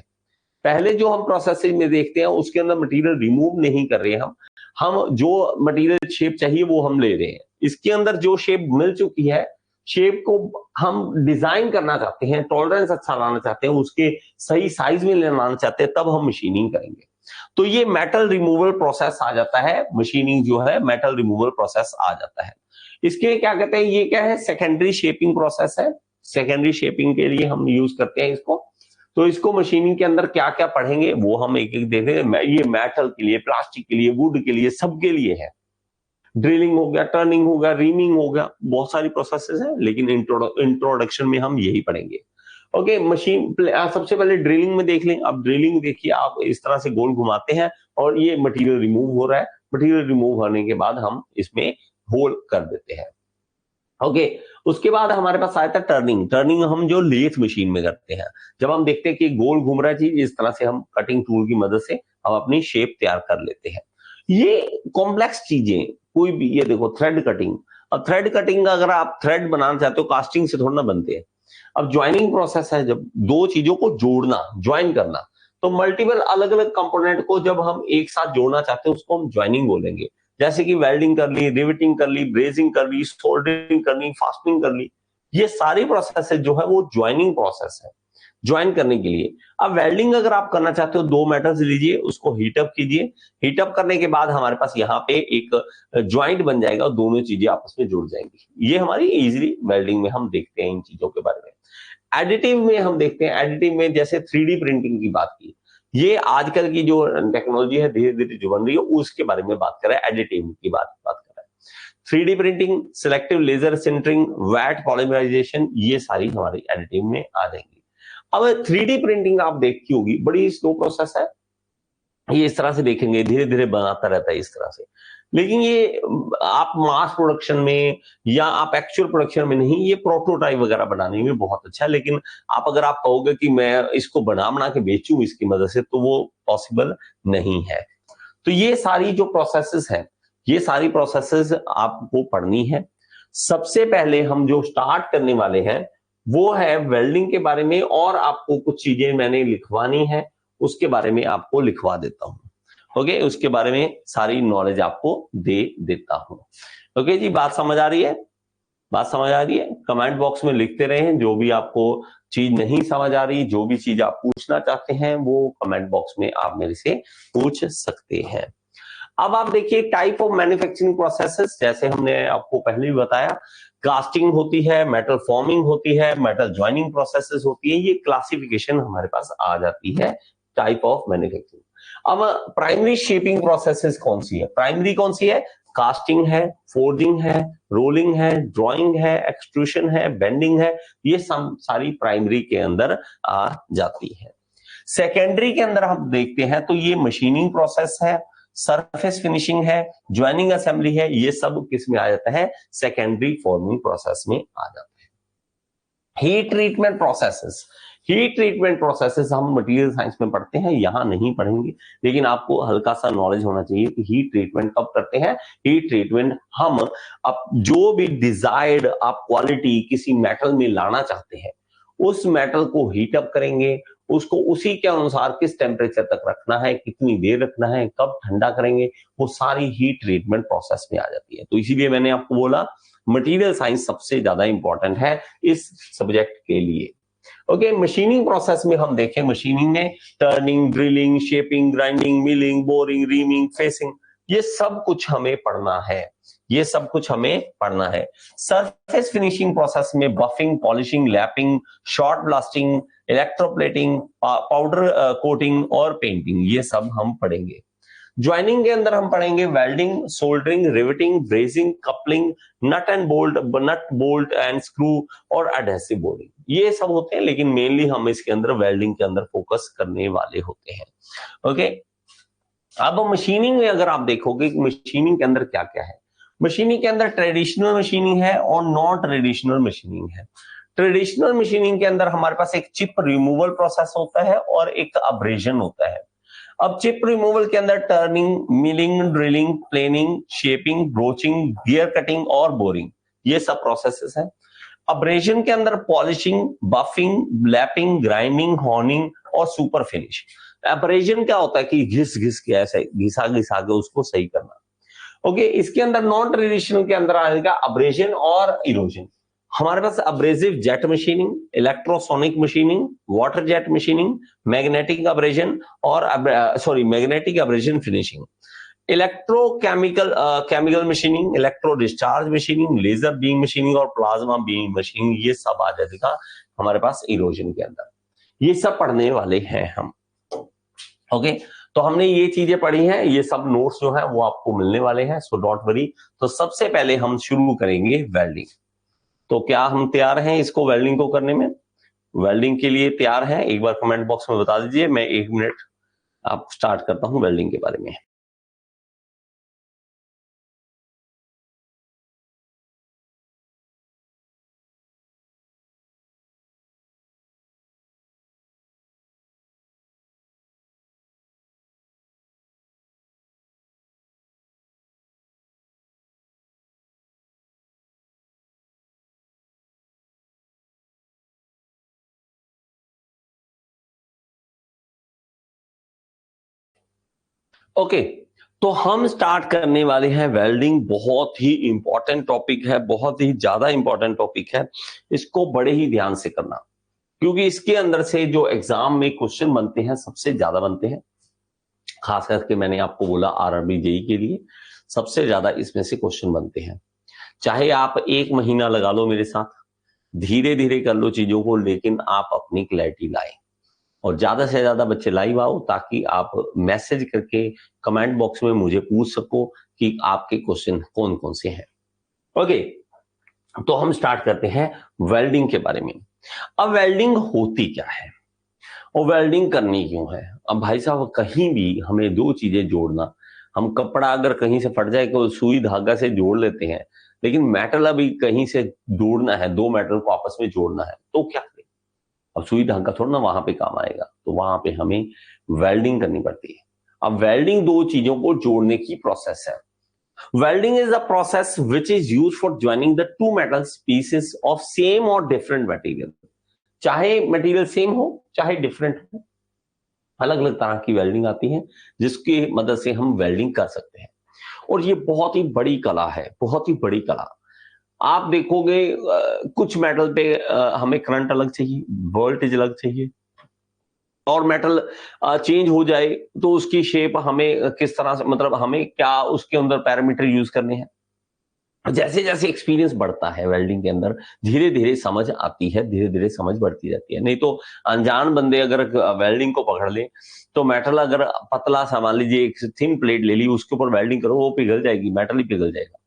पहले जो हम प्रोसेसिंग में देखते हैं उसके अंदर मटेरियल रिमूव नहीं कर रहे हैं, हम जो मटेरियल शेप चाहिए वो हम ले रहे हैं। इसके अंदर जो शेप मिल चुकी है, शेप को हम डिजाइन करना चाहते हैं, टॉलरेंस अच्छा लाना चाहते हैं, उसके सही साइज में लाना चाहते हैं, तब हम मशीनिंग करेंगे। तो ये मेटल रिमूवल प्रोसेस आ जाता है, मशीनिंग जो है मेटल रिमूवल प्रोसेस आ जाता है। इसके क्या कहते हैं, ये क्या है, सेकेंडरी शेपिंग प्रोसेस है। सेकेंडरी शेपिंग के लिए हम यूज करते हैं इसको। तो इसको मशीनिंग के अंदर क्या क्या पढ़ेंगे वो हम एक एक देखेंगे। ये मेटल के लिए, प्लास्टिक के लिए, वुड के लिए, सबके लिए है। ड्रिलिंग हो गया, टर्निंग हो गया, रीमिंग हो गया, बहुत सारी प्रोसेसेस हैं, लेकिन इंट्रोडक्शन में हम यही पढ़ेंगे। ओके, मशीन सबसे पहले ड्रिलिंग में देख लें। अब ड्रिलिंग देखिए, आप इस तरह से गोल घुमाते हैं और ये मटेरियल रिमूव हो रहा है। मटेरियल रिमूव होने के बाद हम इसमें होल कर देते हैं। ओके, उसके बाद हमारे पास आया था टर्निंग। टर्निंग हम जो लेथ मशीन में करते हैं, जब हम देखते हैं कि गोल घूम रहा है चीज, इस तरह से हम कटिंग टूल की मदद से हम अपनी शेप तैयार कर लेते हैं। ये कॉम्प्लेक्स चीजें कोई भी, ये देखो थ्रेड कटिंग। अब थ्रेड कटिंग अगर आप थ्रेड बनाना चाहते हो, कास्टिंग से थोड़ा ना बनते हैं। अब ज्वाइनिंग प्रोसेस है, जब दो चीजों को जोड़ना, ज्वाइन करना, तो मल्टीपल अलग अलग कंपोनेंट को जब हम एक साथ जोड़ना चाहते हैं उसको हम ज्वाइनिंग बोलेंगे। जैसे कि वेल्डिंग कर ली, रिवेटिंग कर ली, ब्रेजिंग कर ली, सोल्डरिंग कर ली, फास्टनिंग कर ली, ये सारी प्रोसेस जो है वो ज्वाइनिंग प्रोसेस है, ज्वाइन करने के लिए। अब वेल्डिंग अगर आप करना चाहते हो, दो मेटल्स लीजिए, उसको हीटअप कीजिए। हीटअप करने के बाद हमारे पास यहाँ पे एक ज्वाइंट बन जाएगा और दोनों चीजें आपस में जुड़ जाएंगी। ये हमारी इजीली वेल्डिंग में हम देखते हैं इन चीजों के बारे में। एडिटिव में हम देखते हैं, एडिटिव में जैसे 3D प्रिंटिंग की बात की, ये आजकल की जो टेक्नोलॉजी है धीरे धीरे जो बन रही है उसके बारे में बात कर रहा है, एडिटिव की बात कर रहा है। 3D printing, selective laser sintering, vat polymerization, ये सारी हमारी एडिटिव में आ जाएंगी। अब 3D प्रिंटिंग आप देखी होगी, बड़ी स्लो प्रोसेस है, ये इस तरह से देखेंगे, धीरे धीरे बनाता रहता है इस तरह से। लेकिन ये आप मास प्रोडक्शन में या आप एक्चुअल प्रोडक्शन में नहीं, ये प्रोटोटाइप वगैरह बनाने में बहुत अच्छा है। लेकिन आप अगर आप कहोगे कि मैं इसको बना बना के बेचूं इसकी मदद से, तो वो पॉसिबल नहीं है। तो ये सारी जो प्रोसेसेस हैं, ये सारी प्रोसेसेस आपको पढ़नी है। सबसे पहले हम जो स्टार्ट करने वाले हैं वो है वेल्डिंग के बारे में, और आपको कुछ चीजें मैंने लिखवानी है, उसके बारे में आपको लिखवा देता हूं। ओके, उसके बारे में सारी नॉलेज आपको दे देता हूं। ओके जी, बात समझ आ रही है? बात समझ आ रही है? कमेंट बॉक्स में लिखते रहें, जो भी आपको चीज नहीं समझ आ रही, जो भी चीज आप पूछना चाहते हैं वो कमेंट बॉक्स में आप मेरे से पूछ सकते हैं। अब आप देखिए टाइप ऑफ मैन्युफैक्चरिंग प्रोसेसेस, जैसे हमने आपको पहले भी बताया, कास्टिंग होती है, मेटल फॉर्मिंग होती है, मेटल ज्वाइनिंग प्रोसेसेस होती है, ये क्लासिफिकेशन हमारे पास आ जाती है टाइप ऑफ मैन्युफैक्चरिंग। अब प्राइमरी शेपिंग प्रोसेसेस कौन सी है? प्राइमरी कौन सी है? कास्टिंग है, फोर्जिंग है, रोलिंग है, ड्राइंग है, एक्सट्रूशन है, बेंडिंग है, ये सब सारी प्राइमरी के अंदर आ जाती है। सेकेंडरी के अंदर हम देखते हैं तो ये मशीनिंग प्रोसेस है, सरफेस फिनिशिंग है, ज्वाइनिंग असेंबली है, ये सब किस में आ जाता है? सेकेंडरी फॉर्मिंग प्रोसेस में आ जाता है। Heat treatment processes, heat treatment processes हम मटेरियल साइंस में पढ़ते हैं, यहां नहीं पढ़ेंगे, लेकिन आपको हल्का सा नॉलेज होना चाहिए कि हीट ट्रीटमेंट कब करते हैं। हीट ट्रीटमेंट हम अब जो भी डिजायर्ड आप क्वालिटी किसी मेटल में लाना चाहते हैं, उस मेटल को हीट अप करेंगे, उसको उसी के अनुसार किस टेम्परेचर तक रखना है, कितनी देर रखना है, कब ठंडा करेंगे, वो सारी हीट ट्रीटमेंट प्रोसेस में आ जाती है। तो इसीलिए मैंने आपको बोला मटेरियल साइंस सबसे ज्यादा इंपॉर्टेंट है इस सब्जेक्ट के लिए। ओके, मशीनिंग प्रोसेस में हम देखें, मशीनिंग में turning, drilling, shaping, grinding, milling, boring, reaming, facing, ये सब कुछ हमें पढ़ना है, ये सब कुछ हमें पढ़ना है। सरफेस फिनिशिंग प्रोसेस में buffing, polishing, lapping, shot blasting, electroplating, powder coating और पेंटिंग, ये सब हम पढ़ेंगे। ज्वाइनिंग के अंदर हम पढ़ेंगे welding, soldering, riveting, brazing, coupling, nut bolt and screw और एडहेसिव बोर्डिंग, ये सब होते हैं, लेकिन मेनली हम इसके अंदर वेल्डिंग के अंदर फोकस करने वाले होते हैं। ओके, अब मशीनिंग में अगर आप देखोगे कि मशीनिंग के अंदर क्या क्या है, मशीनिंग के अंदर ट्रेडिशनल मशीनिंग है और नॉन ट्रेडिशनल मशीनिंग है। ट्रेडिशनल मशीनिंग के अंदर हमारे पास एक चिप रिमूवल प्रोसेस होता है और एक अब्रेजन होता है। अब चिप रिमूवल के अंदर turning, milling, drilling, planning, shaping, broaching, gear cutting और बोरिंग, ये सब प्रोसेसेस हैं। अब्रेजन के अंदर polishing, buffing, lapping, grinding, horning और सुपर फिनिश। अब्रेजन क्या होता है कि घिस घिस के ऐसे घिसा घिसा के उसको सही करना। ओके, इसके अंदर नॉन ट्रेडिशनल के अंदर आएगा अब्रेजन और इरोजन। हमारे पास abrasive jet machining, electrosonic machining, water jet machining, magnetic abrasion और magnetic abrasion finishing, electrochemical chemical machining, electro discharge machining, laser beam machining और प्लाज्मा बीम मशीनिंग, ये सब आ जाएगा हमारे पास इरोजन के अंदर। ये सब पढ़ने वाले हैं हम। ओके, तो हमने ये चीजें पढ़ी हैं, ये सब नोट्स जो है वो आपको मिलने वाले हैं, सो डोंट वरी। तो सबसे पहले हम शुरू करेंगे वेल्डिंग। तो क्या हम तैयार हैं इसको वेल्डिंग को करने में? वेल्डिंग के लिए तैयार हैं? एक बार कमेंट बॉक्स में बता दीजिए, मैं 1 मिनट आप स्टार्ट करता हूं वेल्डिंग के बारे में। ओके, तो हम स्टार्ट करने वाले हैं वेल्डिंग। बहुत ही इंपॉर्टेंट टॉपिक है, बहुत ही ज्यादा इंपॉर्टेंट टॉपिक है, इसको बड़े ही ध्यान से करना, क्योंकि इसके अंदर से जो एग्जाम में क्वेश्चन बनते हैं सबसे ज्यादा बनते हैं। खास करके मैंने आपको बोला आरआरबी जेई के लिए सबसे ज्यादा इसमें से क्वेश्चन बनते हैं। चाहे आप 1 महीना लगा लो मेरे साथ, धीरे धीरे कर लो चीजों को, लेकिन आप अपनी क्लैरिटी लाए और ज्यादा से ज्यादा बच्चे लाइव आओ, ताकि आप मैसेज करके कमेंट बॉक्स में मुझे पूछ सको कि आपके क्वेश्चन कौन कौन से हैं। ओके, तो हम स्टार्ट करते हैं वेल्डिंग के बारे में। अब वेल्डिंग होती क्या है और वेल्डिंग करनी क्यों है? अब भाई साहब, कहीं भी हमें 2 चीजें जोड़ना, हम कपड़ा अगर कहीं से फट जाए तो सुई धागा से जोड़ लेते हैं, लेकिन मेटल अभी कहीं से जोड़ना है, 2 मेटल को आपस में जोड़ना है, तो क्या करें? अब सुई ढंग का थोड़ा ना वहां पे काम आएगा, तो वहां पे हमें वेल्डिंग करनी पड़ती है। अब वेल्डिंग दो चीजों को जोड़ने की प्रोसेस है। Welding is a process which is use for joining the two metal pieces of same और डिफरेंट मटेरियल। चाहे मटेरियल सेम हो चाहे डिफरेंट हो, अलग अलग तरह की वेल्डिंग आती है जिसकी मदद से हम वेल्डिंग कर सकते हैं। और ये बहुत ही बड़ी कला है, बहुत ही बड़ी कला। आप देखोगे कुछ मेटल पे हमें करंट अलग चाहिए, वोल्टेज अलग चाहिए, और मेटल चेंज हो जाए तो उसकी शेप हमें किस तरह से, मतलब हमें क्या उसके अंदर पैरामीटर यूज करने हैं। जैसे जैसे एक्सपीरियंस बढ़ता है वेल्डिंग के अंदर, धीरे धीरे समझ आती है, धीरे धीरे समझ बढ़ती जाती है। नहीं तो अनजान बंदे अगर वेल्डिंग को पकड़ ले तो मेटल अगर पतला सा, मान लीजिए एक थिन प्लेट ले ली, उसके ऊपर वेल्डिंग करो, वो पिघल जाएगी, मेटल ही पिघल जाएगा।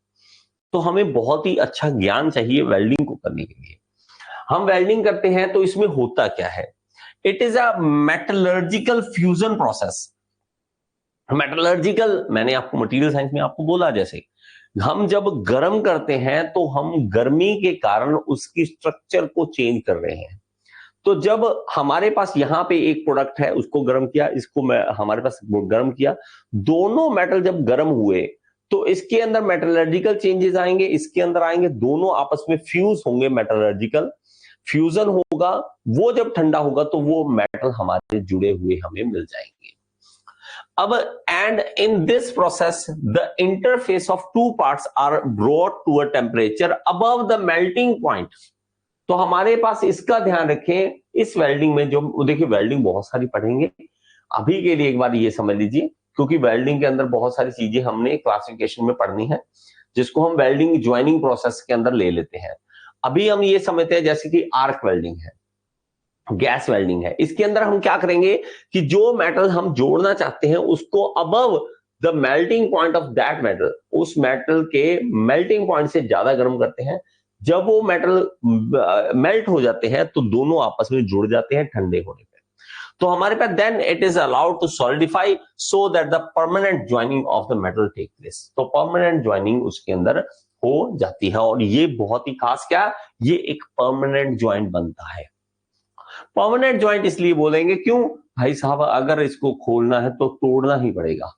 तो हमें बहुत ही अच्छा ज्ञान चाहिए वेल्डिंग को करने के लिए। हम वेल्डिंग करते हैं तो इसमें होता क्या है, it is a metallurgical fusion process. Metallurgical मैंने आपको मटेरियल साइंस में आपको बोला, जैसे हम जब गर्म करते हैं तो हम गर्मी के कारण उसकी स्ट्रक्चर को चेंज कर रहे हैं। तो जब हमारे पास यहाँ पे एक प्रोडक्ट है, उसको गर्म किया, इसको मैं हमारे पास गर्म किया, दोनों मेटल जब गर्म हुए तो इसके अंदर मेटलर्जिकल चेंजेस आएंगे, इसके अंदर आएंगे, दोनों आपस में फ्यूज होंगे, मेटलर्जिकल फ्यूजन होगा। वो जब ठंडा होगा तो वो मेटल हमारे जुड़े हुए हमें मिल जाएंगे। अब and in this process the interface of two parts are brought to a temperature above the melting point. तो हमारे पास इसका ध्यान रखें, इस वेल्डिंग में जो देखिए वेल्डिंग बहुत सारी पढ़ेंगे, अभी के लिए एक बार ये समझ लीजिए, क्योंकि वेल्डिंग के अंदर बहुत सारी चीजें हमने क्लासिफिकेशन में पढ़नी है, जिसको हम वेल्डिंग ज्वाइनिंग प्रोसेस के अंदर ले लेते हैं। अभी हम ये समझते हैं जैसे कि आर्क वेल्डिंग है, गैस वेल्डिंग है, इसके अंदर हम क्या करेंगे कि जो मेटल हम जोड़ना चाहते हैं उसको above the melting point of that metal, उस मेटल के मेल्टिंग पॉइंट से ज्यादा गर्म करते हैं। जब वो मेटल मेल्ट हो जाते हैं तो दोनों आपस में जुड़ जाते हैं ठंडे होने पे। तो हमारे पास then it is allowed to solidify so that the permanent joining of the metal take place. तो परमानेंट ज्वाइनिंग उसके अंदर हो जाती है, और ये बहुत ही खास, क्या ये एक परमानेंट ज्वाइंट बनता है। परमानेंट ज्वाइंट इसलिए बोलेंगे, क्यों भाई साहब, अगर इसको खोलना है तो तोड़ना ही पड़ेगा,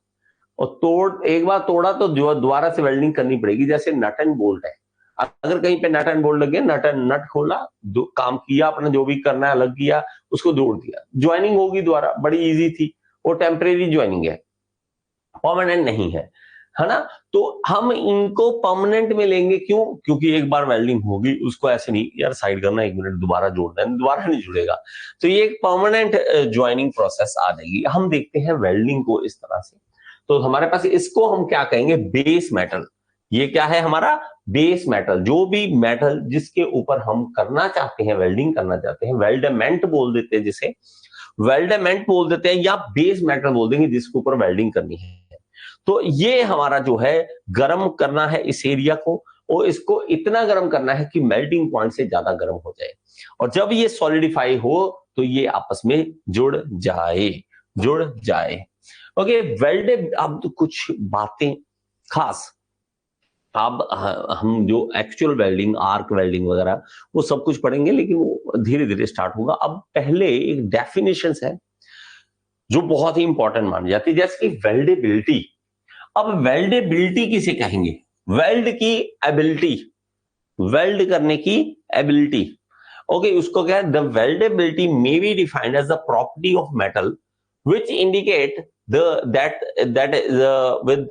और एक बार तोड़ा तो जो दोबारा से वेल्डिंग करनी पड़ेगी। जैसे नट एंड बोल्ट है, अगर कहीं पे नट एंड बोल्ट लगे, नट खोला, काम किया अपना जो भी करना है, अलग किया, उसको जोड़ दिया, ज्वाइनिंग होगी दोबारा, बड़ी इजी थी। वो टेम्परेरी ज्वाइनिंग है, परमानेंट नहीं है ना। तो हम इनको परमानेंट में लेंगे, क्यों, क्योंकि एक बार वेल्डिंग होगी, उसको ऐसे नहीं यार साइड करना, एक मिनट दोबारा जोड़ना है, दोबारा नहीं जुड़ेगा। तो ये एक परमानेंट ज्वाइनिंग प्रोसेस आ जाएगी। हम देखते हैं वेल्डिंग को इस तरह से। तो हमारे पास इसको हम क्या कहेंगे, बेस मेटल। ये क्या है हमारा बेस मेटल, जो भी मेटल जिसके ऊपर हम करना चाहते हैं, वेल्डिंग करना चाहते हैं, वेल्डमेंट बोल देते हैं जिसे, वेल्डमेंट बोल देते हैं, या बेस मेटल बोल देंगे जिसके ऊपर वेल्डिंग करनी है। तो ये हमारा जो है गर्म करना है इस एरिया को, और इसको इतना गर्म करना है कि मेल्टिंग पॉइंट से ज्यादा गर्म हो जाए, और जब ये सॉलिडिफाई हो तो ये आपस में जुड़ जाए। Okay, welded. अब तो कुछ बातें खास, अब हम जो एक्चुअल वेल्डिंग, आर्क वेल्डिंग वगैरह वो सब कुछ पढ़ेंगे, लेकिन वो धीरे धीरे स्टार्ट होगा। अब पहले एक डेफिनेशन है जो बहुत ही इंपॉर्टेंट मानी जाती है, जैसे कि वेल्डेबिलिटी। अब वेल्डेबिलिटी किसे कहेंगे, वेल्ड की एबिलिटी, वेल्ड करने की एबिलिटी। ओके, उसको क्या है, the weldability may be defined as the property of metal which indicate that is with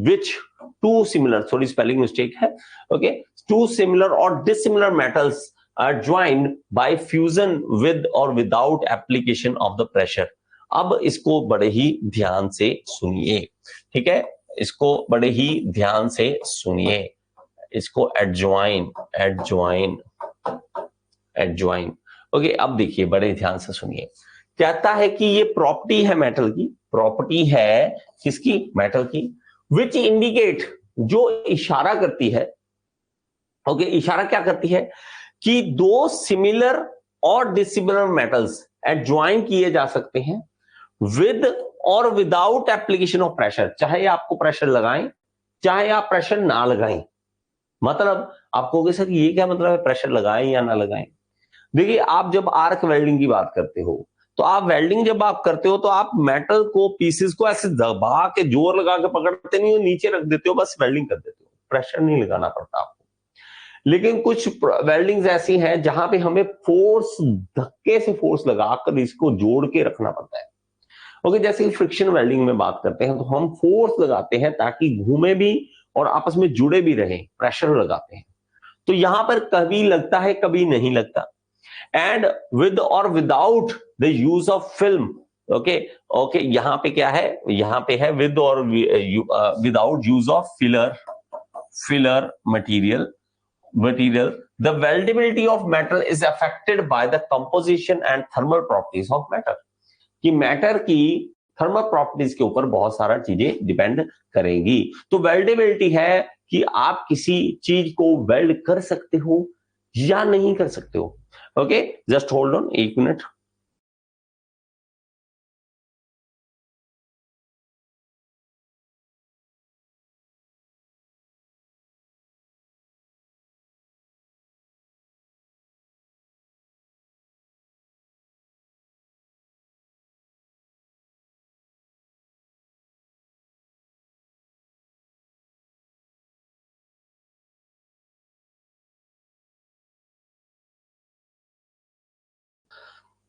which two similar, sorry spelling mistake hai, okay, two similar or dissimilar metals are joined by fusion with or without application of the pressure। अब इसको बड़े ही ध्यान से सुनिए, ठीक है, इसको बड़े ही ध्यान से सुनिए, इसको एडजॉइन ओके। अब देखिए बड़े ध्यान से सुनिए, कहता है कि ये प्रॉपर्टी है मेटल की, प्रॉपर्टी है किसकी, मेटल की, विच इंडिकेट, जो इशारा करती है, ओके, इशारा क्या करती है कि दो सिमिलर और डिसिमिलर मेटल्स एडजॉइन किए जा सकते हैं विद और विदाउट एप्लीकेशन ऑफ प्रेशर। चाहे आपको प्रेशर लगाएं, चाहे आप प्रेशर ना लगाएं। मतलब आप कहोगे सर ये क्या मतलब है, प्रेशर लगाएं या ना लगाएं, देखिए आप जब आर्क वेल्डिंग की बात करते हो तो आप वेल्डिंग जब आप करते हो तो आप मेटल को पीसेस को ऐसे दबा के जोर लगा के पकड़ते नहीं हो, नीचे रख देते हो, बस वेल्डिंग कर देते हो, प्रेशर नहीं लगाना पड़ता आपको। लेकिन कुछ वेल्डिंग्स ऐसी हैं जहां पे हमें फोर्स, धक्के से फोर्स लगाकर इसको जोड़ के रखना पड़ता है। ओके, जैसे फ्रिक्शन वेल्डिंग में बात करते हैं तो हम फोर्स लगाते हैं ताकि घूमे भी और आपस में जुड़े भी रहें, प्रेशर लगाते हैं। तो यहां पर कभी लगता है कभी नहीं लगता। एंड विद और without the use of film, okay okay, यहां पे क्या है, यहां पे है विद और without use of filler material, the weldability of metal is affected by the composition and thermal properties of matter, कि मैटर की थर्मल प्रॉपर्टीज के ऊपर बहुत सारा चीजें डिपेंड करेंगी। तो वेल्डेबिलिटी है कि आप किसी चीज को वेल्ड कर सकते हो या नहीं कर सकते हो। ओके, जस्ट होल्ड ऑन, एक मिनट।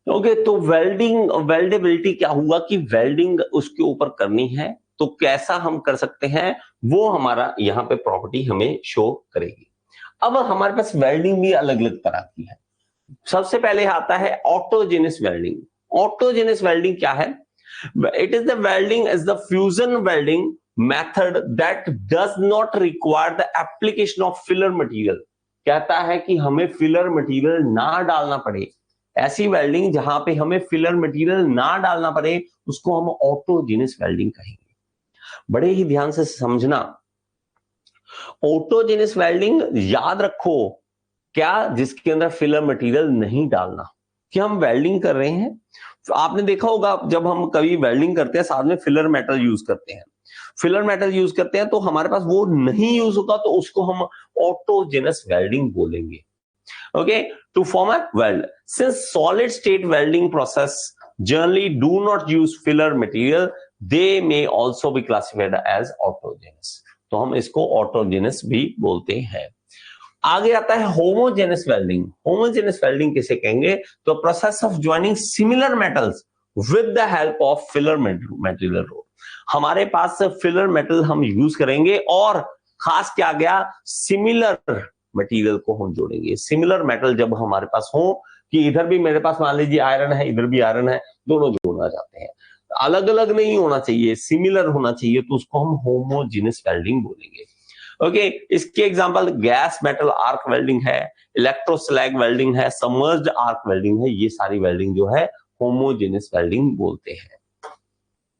ओके, तो वेल्डिंग, वेल्डेबिलिटी क्या हुआ कि वेल्डिंग उसके ऊपर करनी है तो कैसा हम कर सकते हैं, वो हमारा यहाँ पे प्रॉपर्टी हमें शो करेगी। अब हमारे पास वेल्डिंग भी अलग अलग तरह की है। सबसे पहले आता है ऑटोजेनस वेल्डिंग। ऑटोजेनस वेल्डिंग क्या है? It is the welding is the fusion welding method that does not require the application of filler material. कहता है कि हमें फिलर मटेरियल ना डालना पड़े, ऐसी वेल्डिंग जहां पे हमें फिलर मटेरियल ना डालना पड़े उसको हम ऑटोजेनस वेल्डिंग कहेंगे। बड़े ही ध्यान से समझना, ऑटोजेनस वेल्डिंग याद रखो क्या, जिसके अंदर फिलर मटेरियल नहीं डालना। कि हम वेल्डिंग कर रहे हैं, आपने देखा होगा जब हम कभी वेल्डिंग करते हैं साथ में फिलर मेटल यूज करते हैं, फिलर मेटल यूज करते हैं तो हमारे पास वो नहीं यूज होता तो उसको हम ऑटोजेनस वेल्डिंग बोलेंगे। Okay, to form a weld, since solid state welding process generally do not use filler material, they may also be classified as autogenous। तो हम इसको autogenous भी बोलते हैं। आगे आता है होमोजेनस वेल्डिंग। होमोजेनस वेल्डिंग किसे कहेंगे? तो process of joining similar metals with the help of filler material road. हमारे पास फिलर मेटल हम यूज करेंगे और खास क्या गया, सिमिलर मटेरियल को हम जोड़ेंगे। सिमिलर मेटल जब हमारे पास हो कि इधर भी मेरे पास मान लीजिए आयरन है, इधर भी आयरन है, दोनों जोड़ना चाहते हैं, अलग अलग नहीं होना चाहिए, सिमिलर होना चाहिए, तो उसको हम होमोजेनस वेल्डिंग बोलेंगे। ओके, इसके example gas metal arc welding है, इलेक्ट्रोस्लैग वेल्डिंग है, सबमर्ज्ड आर्क वेल्डिंग है, ये सारी वेल्डिंग जो है होमोजेनस वेल्डिंग बोलते हैं।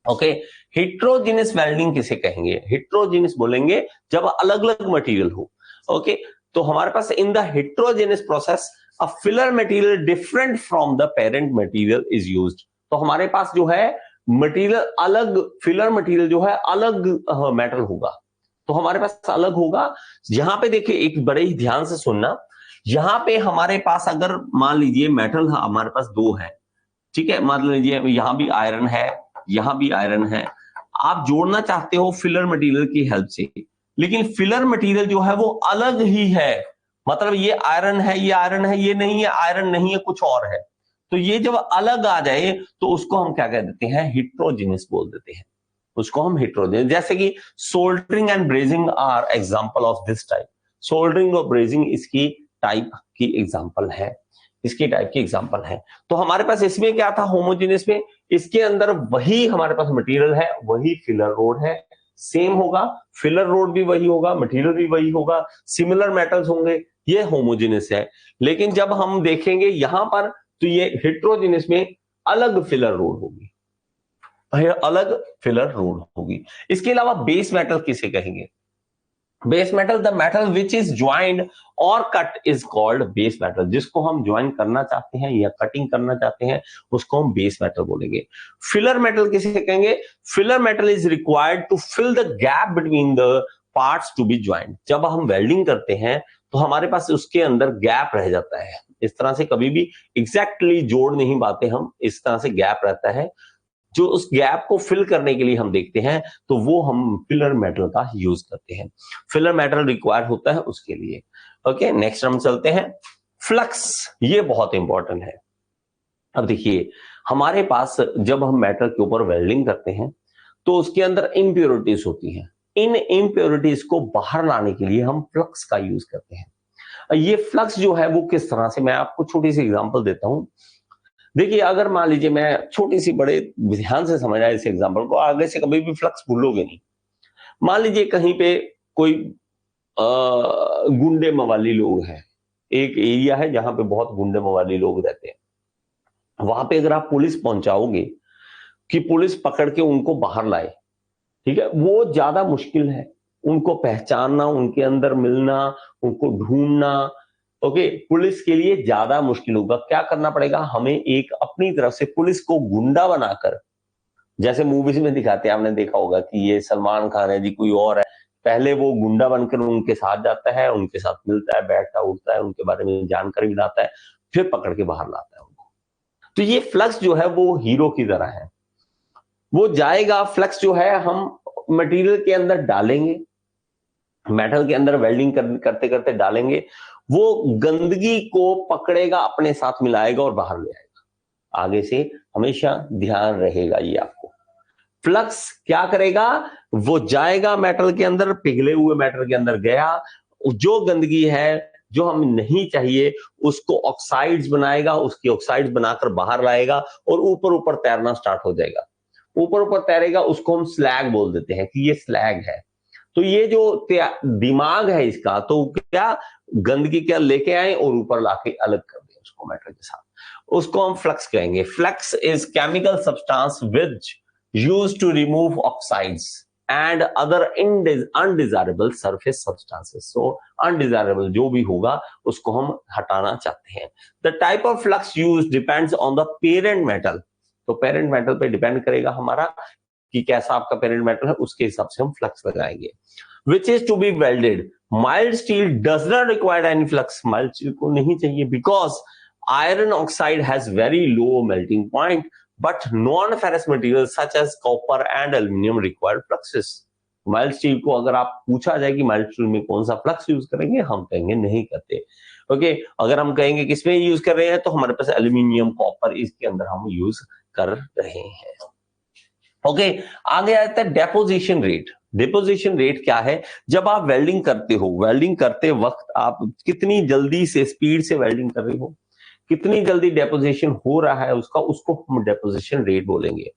ओके, हेट्रोजेनस वेल्डिंग किसे कहेंगे? हेट्रोजेनस बोलेंगे जब अलग अलग मटेरियल हो। ओके, तो हमारे पास in the heterogeneous process a filler material different from the parent material is used. तो हमारे पास जो है मटेरियल अलग, फिलर मटेरियल जो है अलग मेटल होगा, तो हमारे पास अलग होगा। यहां पे देखिए, एक बड़े ही ध्यान से सुनना, यहां पे हमारे पास अगर मान लीजिए मेटल हमारे पास दो है, ठीक है, मान लीजिए यहां भी आयरन है, यहां भी आयरन है, आप जोड़ना चाहते हो फिलर मटेरियल की हेल्प से, लेकिन फिलर मटेरियल जो है वो अलग ही है, मतलब ये आयरन है, ये आयरन है, ये नहीं है, आयरन नहीं है, कुछ और है। तो ये जब अलग आ जाए तो उसको हम क्या कह देते हैं? हेट्रोजेनस बोल देते हैं, उसको हम हेट्रोजेनस। जैसे कि soldering and brazing are example of this type. Soldering और ब्रेजिंग इसकी टाइप की एग्जांपल है, इसकी टाइप की एग्जांपल है। तो हमारे पास इसमें क्या था होमोजेनस में, इसके अंदर वही हमारे पास मटेरियल है, वही फिलर रोड है, सेम होगा, फिलर रोड भी वही होगा, मटेरियल भी वही होगा, सिमिलर मेटल्स होंगे, ये होमोजेनस है। लेकिन जब हम देखेंगे यहां पर तो ये हेट्रोजेनस में अलग फिलर रोड होगी, अलग फिलर रोड होगी। इसके अलावा बेस मेटल किसे कहेंगे? Base metal, the metal which is joined और cut is called base metal. जिसको हम ज्वाइन करना चाहते हैं या कटिंग करना चाहते हैं उसको हम बेस मेटल बोलेंगे। फिलर मेटल किसे कहेंगे? Filler metal is required to fill the gap between the parts to be joined. जब हम वेल्डिंग करते हैं तो हमारे पास उसके अंदर गैप रह जाता है, इस तरह से कभी भी एग्जैक्टली जोड़ नहीं पाते हम, इस तरह से गैप रहता है। जो उस गैप को फिल करने के लिए हम देखते हैं तो वो हम फिलर मेटल का यूज करते हैं, फिलर मेटल रिक्वायर्ड होता है उसके लिए। ओके, नेक्स्ट हम चलते हैं फ्लक्स, ये बहुत इंपॉर्टेंट है। अब देखिए हमारे पास जब हम मेटल के ऊपर वेल्डिंग करते हैं तो उसके अंदर इम्प्योरिटीज होती हैं, इन इम्प्योरिटीज को बाहर लाने के लिए हम फ्लक्स का यूज करते हैं। ये फ्लक्स जो है वो किस तरह से, मैं आपको छोटी सी एग्जांपल देता हूं। देखिए अगर मान लीजिए, मैं छोटी सी, बड़े ध्यान से समझना इस एग्जांपल को, आगे से कभी भी फ्लक्स भूलोगे नहीं। मान लीजिए कहीं पे कोई गुंडे मवाली लोग हैं, एक एरिया है जहां पे बहुत गुंडे मवाली लोग रहते हैं। वहां पे अगर आप पुलिस पहुंचाओगे कि पुलिस पकड़ के उनको बाहर लाए, ठीक है, वो ज्यादा मुश्किल है। उनको पहचानना, उनके अंदर मिलना, उनको ढूंढना, ओके, पुलिस के लिए ज्यादा मुश्किल होगा। क्या करना पड़ेगा हमें, एक अपनी तरफ से पुलिस को गुंडा बनाकर, जैसे मूवीज में दिखाते हैं, आपने देखा होगा कि ये सलमान खान है जी, कोई और है, पहले वो गुंडा बनकर उनके साथ जाता है, उनके साथ मिलता है, बैठता उठता है, उनके बारे में जानकारी भी लाता है, फिर पकड़ के बाहर लाता है उनको। तो ये फ्लक्स जो है वो हीरो की तरह है, वो जाएगा, फ्लक्स जो है हम मटेरियल के अंदर डालेंगे, मेटल के अंदर वेल्डिंग करते करते डालेंगे, वो गंदगी को पकड़ेगा, अपने साथ मिलाएगा और बाहर ले आएगा। आगे से हमेशा ध्यान रहेगा ये आपको। फ्लक्स क्या करेगा, वो जाएगा मेटल के अंदर, पिघले हुए मेटल के अंदर गया, जो गंदगी है जो हमें नहीं चाहिए उसको ऑक्साइड्स बनाएगा, उसकी ऑक्साइड्स बनाकर बाहर लाएगा और ऊपर ऊपर तैरना स्टार्ट हो जाएगा। ऊपर ऊपर तैरेगा, उसको हम स्लैग बोल देते हैं कि ये स्लैग है। तो ये जो दिमाग है इसका, तो क्या गंदगी क्या लेके आए और ऊपर लाके अलग कर दें उसको मेटल के साथ, उसको हम फ्लक्स कहेंगे। Flux is chemical substance which used to remove oxides and other undesirable surface substances. So undesirable जो भी होगा उसको हम हटाना चाहते हैं। The type of flux used depends on the parent metal. तो पेरेंट मेटल पे डिपेंड करेगा हमारा कि कैसा आपका पेरेंट मेटल है, उसके हिसाब से हम फ्लक्स लगाएंगे। Which is to be welded. Mild steel does not require any flux. Mild steel को नहीं चाहिए because iron oxide has very low melting point, but non-ferrous materials such as copper and aluminum require fluxes. Mild steel को अगर आप पूछा जाए कि mild steel में कौन सा फ्लक्स यूज करेंगे, हम कहेंगे नहीं करते। ओके, अगर हम कहेंगे किसमें यूज कर रहे हैं तो हमारे पास एल्यूमिनियम, कॉपर, इसके अंदर हम यूज कर रहे हैं। ओके, आगे आता है डेपोजिशन रेट। डिपोजिशन रेट क्या है, जब आप वेल्डिंग करते हो, वेल्डिंग करते वक्त आप कितनी जल्दी से, स्पीड से वेल्डिंग कर रहे हो, कितनी जल्दी डेपोजिशन हो रहा है उसका, उसको हम डेपोजिशन रेट बोलेंगे।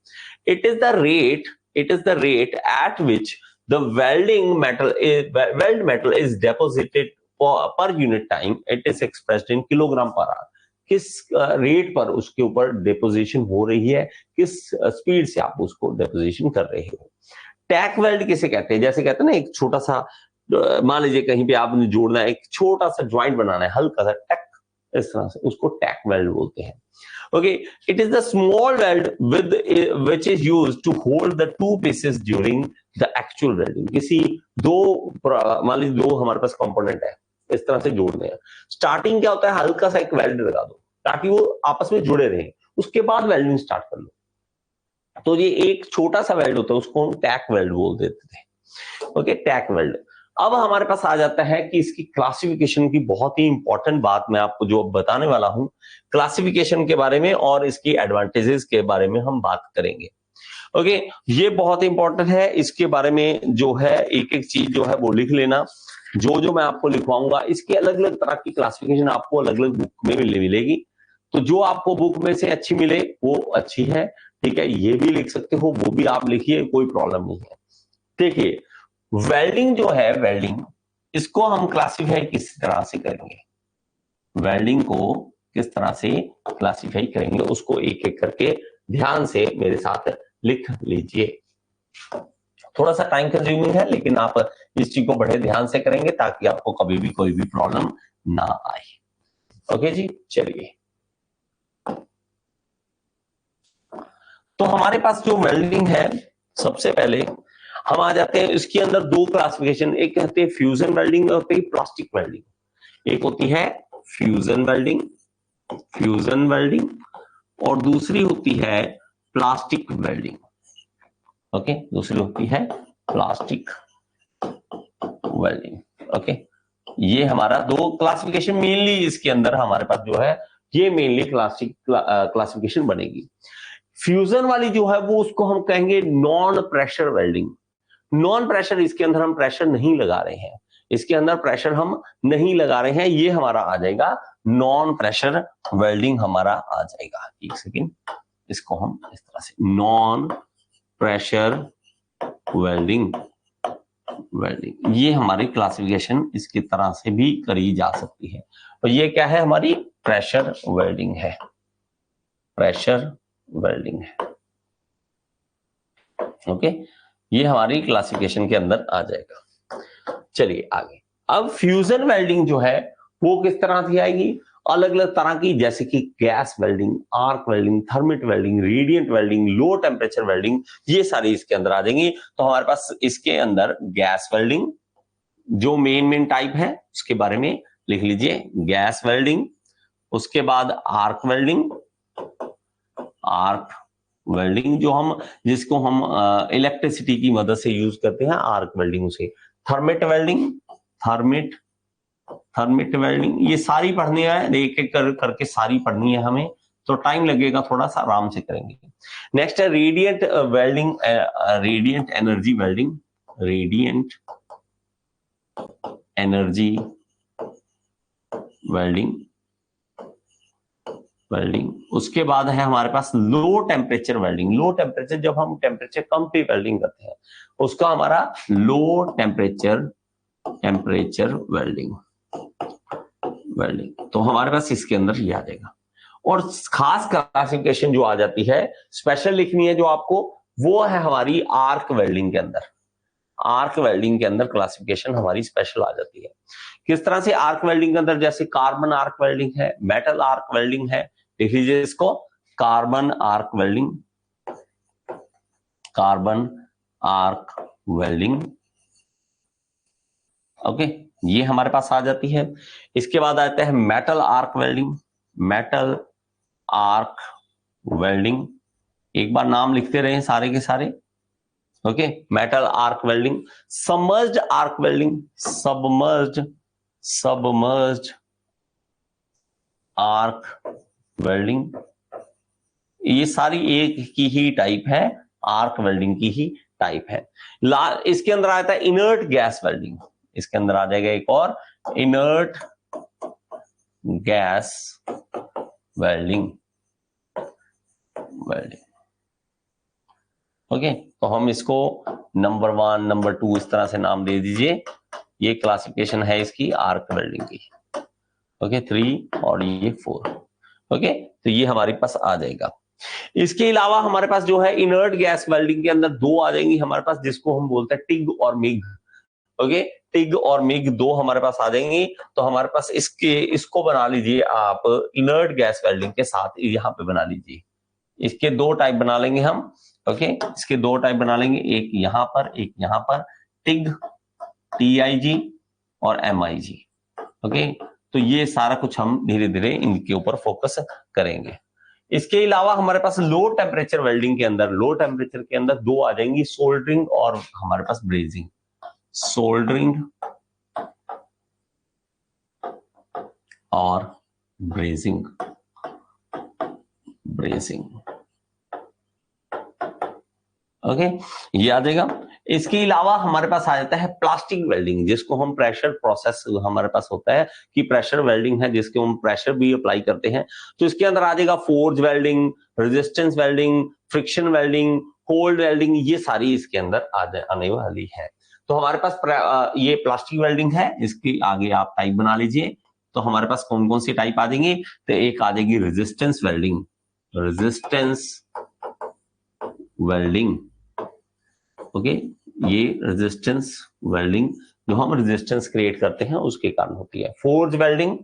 It is the rate at which the weld metal is deposited per unit time. It is expressed in kilogram per hour. किस रेट पर उसके ऊपर डेपोजिशन हो रही है, किस स्पीड से आप उसको डेपोजिशन कर रहे हो। टैक वेल्ड किसे कहते हैं, जैसे कहते हैं ना, एक छोटा सा, मान लीजिए कहीं पे आपने जोड़ना है, एक छोटा सा ज्वाइंट बनाना है, हल्का सा टैक, इस तरह से, उसको टैक वेल्ड बोलते हैं। Okay, it is the small weld with which is used to hold the two pieces during the actual welding. किसी दो, मान लीजिए दो हमारे पास कंपोनेंट है, इस तरह से जोड़ने हैं। स्टार्टिंग क्या होता है, हल्का सा एक वेल्ड लगा दो ताकि वो आपस में जुड़े रहें, उसके बाद वेल्डिंग स्टार्ट कर लो। तो ये एक छोटा सा वेल्ड होता है, उसको हम टैक वेल्ड बोल देते थे। ओके, टैक वेल्ड। अब हमारे पास आ जाता है कि इसकी क्लासिफिकेशन की बहुत ही इंपॉर्टेंट बात मैं आपको जो बताने वाला हूं, क्लासिफिकेशन के बारे में और इसकी एडवांटेजेस के बारे में हम बात करेंगे। ओके, ये बहुत इंपॉर्टेंट है, इसके बारे में जो है एक एक चीज जो है वो लिख लेना। जो जो मैं आपको लिखवाऊंगा, इसकी अलग अलग तरह की क्लासिफिकेशन आपको अलग अलग बुक में मिलेगी। तो जो आपको बुक में से अच्छी मिले वो अच्छी है, ठीक है, ये भी लिख सकते हो, वो भी आप लिखिए, कोई प्रॉब्लम नहीं है। देखिए, वेल्डिंग जो है, वेल्डिंग, इसको हम क्लासिफाई किस तरह से करेंगे, वेल्डिंग को किस तरह से क्लासिफाई करेंगे, उसको एक एक करके ध्यान से मेरे साथ लिख लीजिए। थोड़ा सा टाइम कंज्यूमिंग है, लेकिन आप इस चीज को बड़े ध्यान से करेंगे ताकि आपको कभी भी कोई भी प्रॉब्लम ना आए। ओके जी, चलिए। तो हमारे पास जो वेल्डिंग है, सबसे पहले हम आ जाते हैं, इसके अंदर दो क्लासिफिकेशन, एक कहते हैं फ्यूजन वेल्डिंग और होती है प्लास्टिक वेल्डिंग। एक होती है फ्यूजन वेल्डिंग फ्यूजन वेल्डिंग, और दूसरी होती है प्लास्टिक वेल्डिंग। ओके, दूसरी होती है प्लास्टिक वेल्डिंग। ओके, ये हमारा दो क्लासिफिकेशन मेनली इसके अंदर हमारे पास जो है, ये मेनली क्लासिफिकेशन बनेगी। फ्यूजन वाली जो है वो उसको हम कहेंगे non pressure welding. Non pressure, इसके अंदर हम प्रेशर नहीं लगा रहे हैं, इसके अंदर प्रेशर हम नहीं लगा रहे हैं, ये हमारा आ जाएगा नॉन प्रेशर वेल्डिंग, हमारा आ जाएगा। एक सेकेंड, इसको हम इस तरह से नॉन प्रेशर वेल्डिंग, ये हमारी क्लासिफिकेशन इसकी तरह से भी करी जा सकती है। तो ये क्या है, हमारी प्रेशर वेल्डिंग है, प्रेशर वेल्डिंग है। ओके, ये हमारी क्लासिफिकेशन के अंदर आ जाएगा। चलिए आगे, अब फ्यूजन वेल्डिंग जो है वो किस तरह से आएगी, अलग अलग तरह की, जैसे कि gas welding, arc welding, thermit welding, radiant welding, low temperature welding, ये सारी इसके अंदर आ जाएंगी। तो हमारे पास इसके अंदर गैस वेल्डिंग जो मेन टाइप है उसके बारे में लिख लीजिए, गैस वेल्डिंग, उसके बाद आर्क वेल्डिंग, आर्क वेल्डिंग जिसको हम इलेक्ट्रिसिटी की मदद से यूज करते हैं, आर्क वेल्डिंग से। थर्मिट वेल्डिंग, थर्मिट वेल्डिंग, ये सारी पढ़नी है, एक एक करके सारी पढ़नी है हमें, तो टाइम लगेगा, थोड़ा सा आराम से करेंगे। नेक्स्ट है radiant welding, radiant energy welding, radiant energy welding, उसके बाद है हमारे पास low temperature welding. Low temperature, जब हम टेम्परेचर कम पे वेल्डिंग करते हैं उसका हमारा लो टेम्परेचर वेल्डिंग, तो हमारे पास इसके अंदर ये आ जाएगा। और खास क्लासिफिकेशन जो आ जाती है, स्पेशल लिखनी है जो आपको, वो है हमारी आर्क वेल्डिंग के अंदर। आर्क वेल्डिंग के अंदर क्लासिफिकेशन हमारी स्पेशल आ जाती है। किस तरह से आर्क वेल्डिंग के अंदर, जैसे कार्बन आर्क वेल्डिंग है, मेटल आर्क वेल्डिंग है, देख लीजिए इसको, carbon arc welding, carbon arc welding. Okay, ये हमारे पास आ जाती है। इसके बाद आता है metal arc welding, metal arc welding, एक बार नाम लिखते रहे सारे के सारे। Okay, metal arc welding, submerged arc welding, submerged arc welding, ये सारी एक की ही टाइप है, आर्क वेल्डिंग की ही टाइप है। इसके अंदर आता है इनर्ट गैस वेल्डिंग, इसके अंदर आ जाएगा एक और, इनर्ट गैस वेल्डिंग, ओके, तो हम इसको नंबर 1, नंबर 2 इस तरह से नाम दे दीजिए। ये क्लासिफिकेशन है इसकी आर्क वेल्डिंग की। ओके, 3 और ये 4। ओके, तो ये हमारे पास आ जाएगा। इसके अलावा हमारे पास जो है इनर्ट गैस वेल्डिंग के अंदर 2 आ जाएंगी हमारे पास, जिसको हम बोलते हैं टिग और मिग। ओके, टिग और मिग 2 हमारे पास आ जाएंगी। तो हमारे पास इसको बना लीजिए आप इनर्ट गैस वेल्डिंग के साथ, यहाँ पे बना लीजिए। इसके 2 टाइप बना लेंगे हम। ओके, इसके 2 टाइप बना लेंगे, एक यहाँ पर, एक यहाँ पर, टिग, TIG और MIG। ओके, तो ये सारा कुछ हम धीरे धीरे इनके ऊपर फोकस करेंगे। इसके अलावा हमारे पास लो टेम्परेचर वेल्डिंग के अंदर, लो टेम्परेचर के अंदर 2 आ जाएंगी, सोल्डरिंग और हमारे पास ब्रेजिंग। सोल्डरिंग और ब्रेजिंग, ओके, ये आ जाएगा। इसके अलावा हमारे पास आ जाता है प्लास्टिक वेल्डिंग, जिसको हम प्रेशर प्रोसेस, हमारे पास होता है कि प्रेशर वेल्डिंग है जिसके हम प्रेशर भी अप्लाई करते हैं। तो इसके अंदर आ जाएगा forge welding, resistance welding, friction welding, cold welding, ये सारी इसके अंदर आने वाली है। तो हमारे पास ये प्लास्टिक वेल्डिंग है, इसकी आगे आप टाइप बना लीजिए। तो हमारे पास कौन कौन सी टाइप आ जाएंगी, तो एक आ जाएगी resistance welding, resistance welding. Okay, ये रेजिस्टेंस वेल्डिंग जो हम रेजिस्टेंस क्रिएट करते हैं उसके कारण होती है। फोर्ज वेल्डिंग,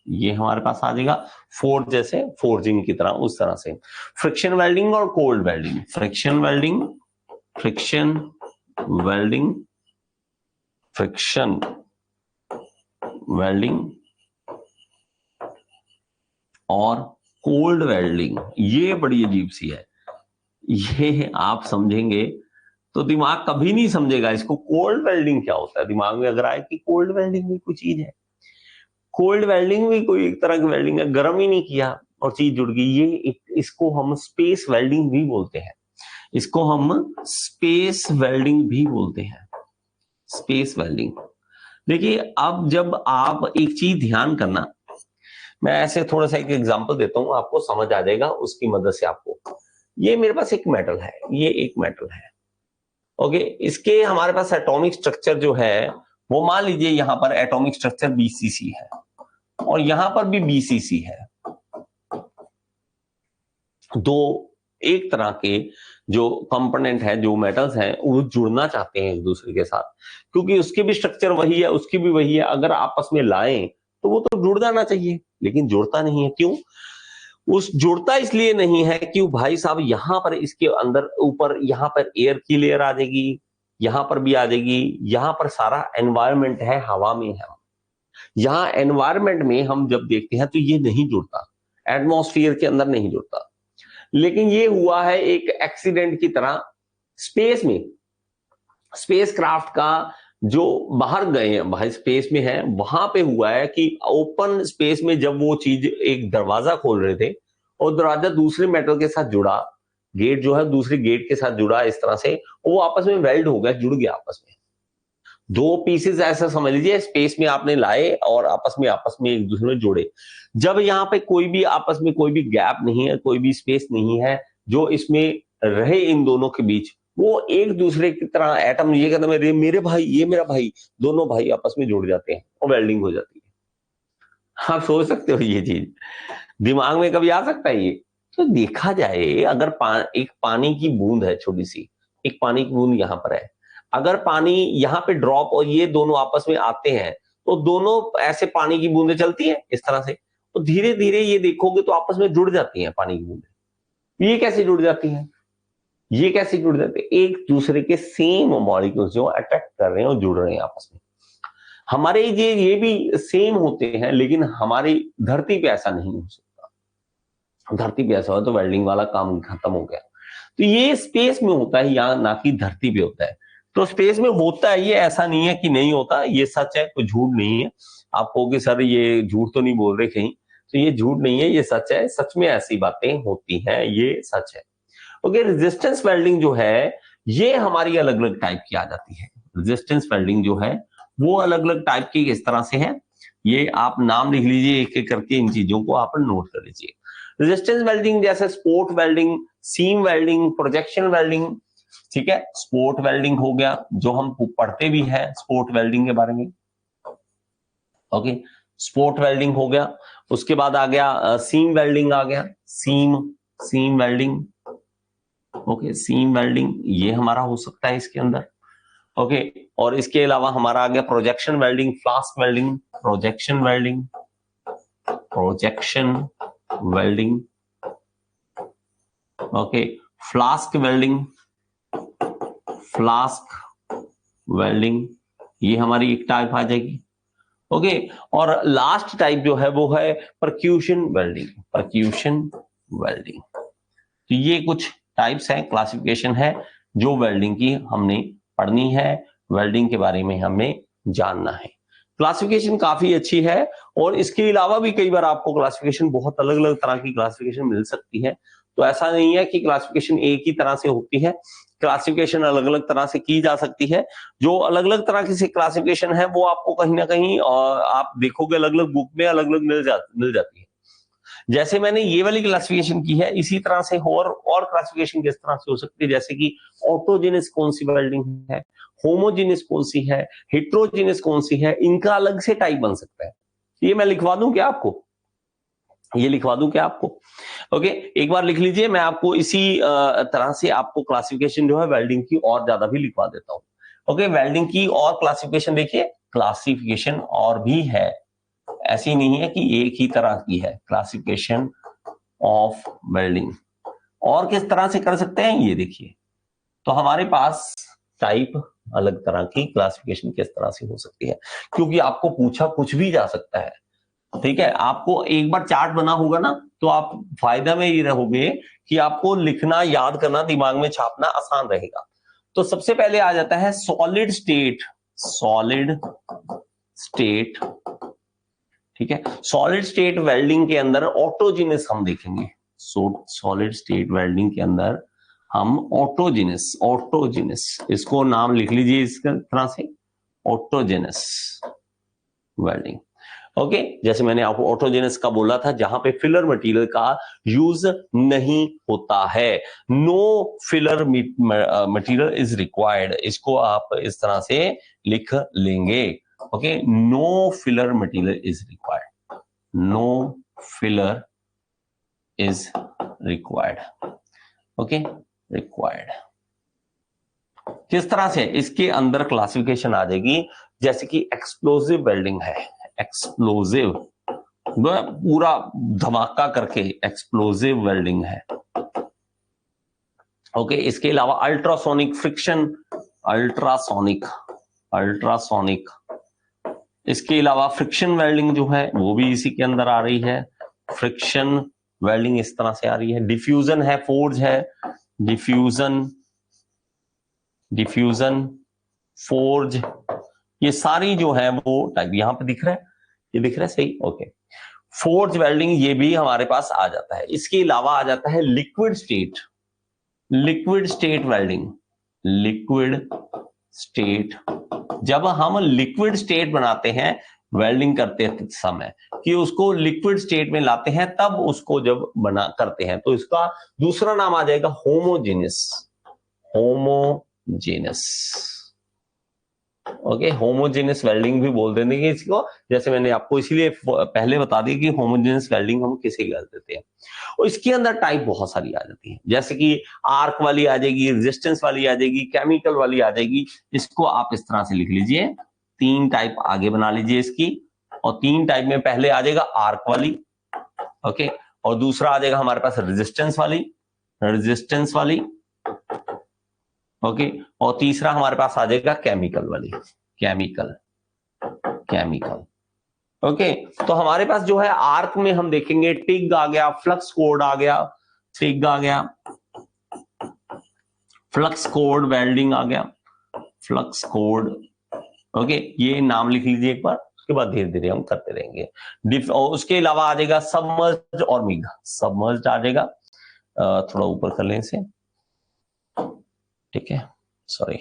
ये हमारे पास आ जाएगा, फोर्ज जैसे फोर्जिंग की तरह, उस तरह से। फ्रिक्शन वेल्डिंग और cold welding, friction welding, friction welding और कोल्ड वेल्डिंग। ये बड़ी अजीब सी है, ये आप समझेंगे तो दिमाग कभी नहीं समझेगा इसको। कोल्ड वेल्डिंग क्या होता है, दिमाग में अगर आए कि कोल्ड वेल्डिंग भी कोई चीज है। कोल्ड वेल्डिंग भी कोई एक तरह की वेल्डिंग है, गर्म ही नहीं किया और चीज जुड़ गई। इसको हम स्पेस वेल्डिंग भी बोलते हैं, इसको हम स्पेस वेल्डिंग भी बोलते हैं, स्पेस वेल्डिंग। देखिए अब जब आप एक चीज ध्यान करना, मैं ऐसे थोड़ा सा एक एग्जांपल देता हूं, आपको समझ आ जाएगा उसकी मदद से। आपको ये मेरे पास एक मेटल है, ये एक मेटल है, ओके। इसके हमारे पास एटॉमिक स्ट्रक्चर जो है वो मान लीजिए यहां पर एटॉमिक स्ट्रक्चर बीसीसी है और यहां पर भी बीसीसी है। दो एक तरह के जो कंपोनेंट है, जो मेटल्स हैं, वो जुड़ना चाहते हैं एक दूसरे के साथ, क्योंकि उसके भी स्ट्रक्चर वही है, उसकी भी वही है। अगर आपस में लाएं तो वो तो जुड़ जाना चाहिए, लेकिन जुड़ता नहीं है। क्यों उस जुड़ता इसलिए नहीं है कि भाई साहब यहां पर इसके अंदर ऊपर यहां पर एयर की लेयर आ जाएगी, यहां पर भी आ जाएगी, यहां पर सारा एनवायरमेंट है, हवा में है। यहां एनवायरमेंट में हम जब देखते हैं तो ये नहीं जुड़ता, एटमॉस्फेयर के अंदर नहीं जुड़ता। लेकिन ये हुआ है एक एक्सीडेंट की तरह स्पेस में। स्पेस क्राफ्ट का जो बाहर गए हैं, भाई स्पेस में है, वहां पे हुआ है कि ओपन स्पेस में जब वो चीज एक दरवाजा खोल रहे थे और दरवाजा दूसरे मेटल के साथ जुड़ा, गेट जो है दूसरे गेट के साथ जुड़ा इस तरह से, वो आपस में वेल्ड हो गया, जुड़ गया आपस में। दो पीसेस ऐसा समझ लीजिए स्पेस में आपने लाए और आपस में एक दूसरे में जोड़े। जब यहाँ पे कोई भी आपस में कोई भी गैप नहीं है, कोई भी स्पेस नहीं है जो इसमें रहे इन दोनों के बीच, वो एक दूसरे की तरह एटम, ये कहते हैं मेरे भाई, ये मेरा भाई, दोनों भाई आपस में जुड़ जाते हैं और वेल्डिंग हो जाती है। आप सोच सकते हो ये चीज दिमाग में कभी आ सकता है ये? तो देखा जाए अगर एक पानी की बूंद है छोटी सी, एक पानी की बूंद यहाँ पर है, अगर पानी यहाँ पे ड्रॉप और ये दोनों आपस में आते हैं तो दोनों ऐसे पानी की बूंदें चलती हैं इस तरह से, तो धीरे धीरे ये देखोगे तो आपस में जुड़ जाती हैं पानी की बूंदें। ये कैसे जुड़ जाती हैं, ये कैसे जुड़ जाते हैं? एक दूसरे के सेम मॉलिक्यूल्स जो अट्रैक्ट कर रहे हैं और जुड़ रहे हैं आपस में। हमारे ये भी सेम होते हैं, लेकिन हमारी धरती पे ऐसा नहीं हो सकता। धरती पे ऐसा हो तो वेल्डिंग वाला काम खत्म हो गया। तो ये स्पेस में होता है, यहाँ ना कि धरती पे होता है। तो स्पेस में होता है, ये ऐसा नहीं है कि नहीं होता, ये सच है, कोई झूठ नहीं है। आप कहोगे सर ये झूठ तो नहीं बोल रहे कहीं, तो ये झूठ नहीं है, ये सच है। सच में ऐसी बातें होती हैं, ये सच है। ओके, रेजिस्टेंस वेल्डिंग जो है ये हमारी अलग अलग टाइप की आ जाती है। रेजिस्टेंस वेल्डिंग जो है वो अलग अलग टाइप की इस तरह से है। ये आप नाम लिख लीजिए एक एक करके, इन चीजों को आप नोट कर लीजिए। रेजिस्टेंस वेल्डिंग जैसे spot welding, seam welding, projection welding. ठीक है, स्पोर्ट वेल्डिंग हो गया जो हम पढ़ते भी हैं स्पोर्ट वेल्डिंग के बारे में। ओके, स्पोर्ट वेल्डिंग हो गया। उसके बाद आ गया सीम वेल्डिंग आ गया, seam welding. Okay, seam welding ये हमारा हो सकता है इसके अंदर। ओके, और इसके अलावा हमारा आ गया projection welding, flask welding, projection welding, projection welding. Okay, flask welding, flask welding ये हमारी एक टाइप आ जाएगी। ओके, और लास्ट टाइप जो है वो है परक्यूशन वेल्डिंग, परक्यूशन वेल्डिंग। तो ये कुछ टाइप्स हैं, क्लासिफिकेशन है जो वेल्डिंग की हमने पढ़नी है, वेल्डिंग के बारे में हमें जानना है। क्लासिफिकेशन काफी अच्छी है और इसके अलावा भी कई बार आपको क्लासिफिकेशन बहुत अलग अलग तरह की क्लासिफिकेशन मिल सकती है। तो ऐसा नहीं है कि क्लासिफिकेशन एक ही तरह से होती है, क्लासिफिकेशन अलग अलग तरह से की जा सकती है। जो अलग अलग तरह की क्लासिफिकेशन है वो आपको कहीं ना कहीं आप देखोगे अलग अलग बुक में अलग अलग मिल जाती है। जैसे मैंने ये वाली क्लासिफिकेशन की है, इसी तरह से और क्लासिफिकेशन किस तरह से हो सकती है, जैसे कि ऑटोजेनस कौन सी वेल्डिंग है, होमोजेनस कौन सी है, हेट्रोजेनस कौन सी है, इनका अलग से टाइप बन सकता है। ये मैं लिखवा दूं क्या आपको, ये लिखवा दूं क्या आपको? ओके, एक बार लिख लीजिए, मैं आपको इसी तरह से आपको क्लासिफिकेशन जो है वेल्डिंग की और ज्यादा भी लिखवा देता हूं। ओके, वेल्डिंग की और क्लासिफिकेशन देखिए, क्लासिफिकेशन और भी है, ऐसी नहीं है कि एक ही तरह की है। क्लासिफिकेशन ऑफ वेल्डिंग और किस तरह से कर सकते हैं ये देखिए। तो हमारे पास टाइप अलग तरह की क्लासिफिकेशन किस तरह से हो सकती है, क्योंकि आपको पूछा कुछ भी जा सकता है, ठीक है। आपको एक बार चार्ट बना होगा ना, तो आप फायदा में ये रहोगे कि आपको लिखना, याद करना, दिमाग में छापना आसान रहेगा। तो सबसे पहले आ जाता है सॉलिड स्टेट, सॉलिड स्टेट, ठीक है। सॉलिड स्टेट वेल्डिंग के अंदर ऑटोजिनस हम देखेंगे, सॉलिड स्टेट वेल्डिंग के अंदर हम ऑटोजिनस, ऑटोजिनस इसको नाम लिख लीजिए इस तरह से, ऑटोजिनस वेल्डिंग। ओके, जैसे मैंने आपको ऑटोजेनस का बोला था, जहां पे फिलर मटेरियल का यूज नहीं होता है, no filler material is required, इसको आप इस तरह से लिख लेंगे। Okay, no filler material is required, no filler is required. Okay, required किस तरह से, इसके अंदर क्लासिफिकेशन आ जाएगी, जैसे कि एक्सप्लोसिव वेल्डिंग है, एक्सप्लोसिव पूरा धमाका करके एक्सप्लोसिव वेल्डिंग है। ओके, इसके अलावा अल्ट्रासोनिक फ्रिक्शन, अल्ट्रासोनिक, अल्ट्रासोनिक, इसके अलावा फ्रिक्शन वेल्डिंग जो है वो भी इसी के अंदर आ रही है, फ्रिक्शन वेल्डिंग इस तरह से आ रही है। डिफ्यूजन है, फोर्ज है, डिफ्यूजन, डिफ्यूजन, फोर्ज, ये सारी जो है वो टाइप यहां पे दिख रहा है, ये दिख रहा है सही, ओके। फोर्ज वेल्डिंग ये भी हमारे पास आ जाता है। इसके अलावा आ जाता है liquid state, liquid state welding, liquid state, जब हम लिक्विड स्टेट बनाते हैं वेल्डिंग करते समय, कि उसको लिक्विड स्टेट में लाते हैं, तब उसको जब बना करते हैं, तो इसका दूसरा नाम आ जाएगा homogeneous, homogeneous. Okay, homogeneous welding भी बोल देंगे इसको, जैसे मैंने आपको इसीलिए पहले बता दिया कि होमोजेनस वेल्डिंग हम किसे कर देते हैं। और इसके अंदर टाइप बहुत सारी आ जाती है, जैसे कि आर्क वाली आ जाएगी, रेजिस्टेंस वाली आ जाएगी, केमिकल वाली आ जाएगी। इसको आप इस तरह से लिख लीजिए, 3 टाइप आगे बना लीजिए इसकी, और 3 टाइप में पहले आ जाएगा आर्क वाली, ओके, और दूसरा आ जाएगा हमारे पास रेजिस्टेंस वाली, रेजिस्टेंस वाली, ओके, और तीसरा हमारे पास आ जाएगा केमिकल वाली, केमिकल, केमिकल। ओके, तो हमारे पास जो है आर्क में हम देखेंगे टिग आ गया, फ्लक्स कोड आ गया, टिग आ गया, फ्लक्स कोड वेल्डिंग आ गया, फ्लक्स कोड, ओके, ये नाम लिख लीजिए एक बार, उसके बाद धीरे धीरे हम करते रहेंगे। और उसके अलावा आ जाएगा सबमर्ज्ड और मिग, सबमर्ज्ड आ जाएगा, थोड़ा ऊपर कर लें इसे, ठीक है, सॉरी,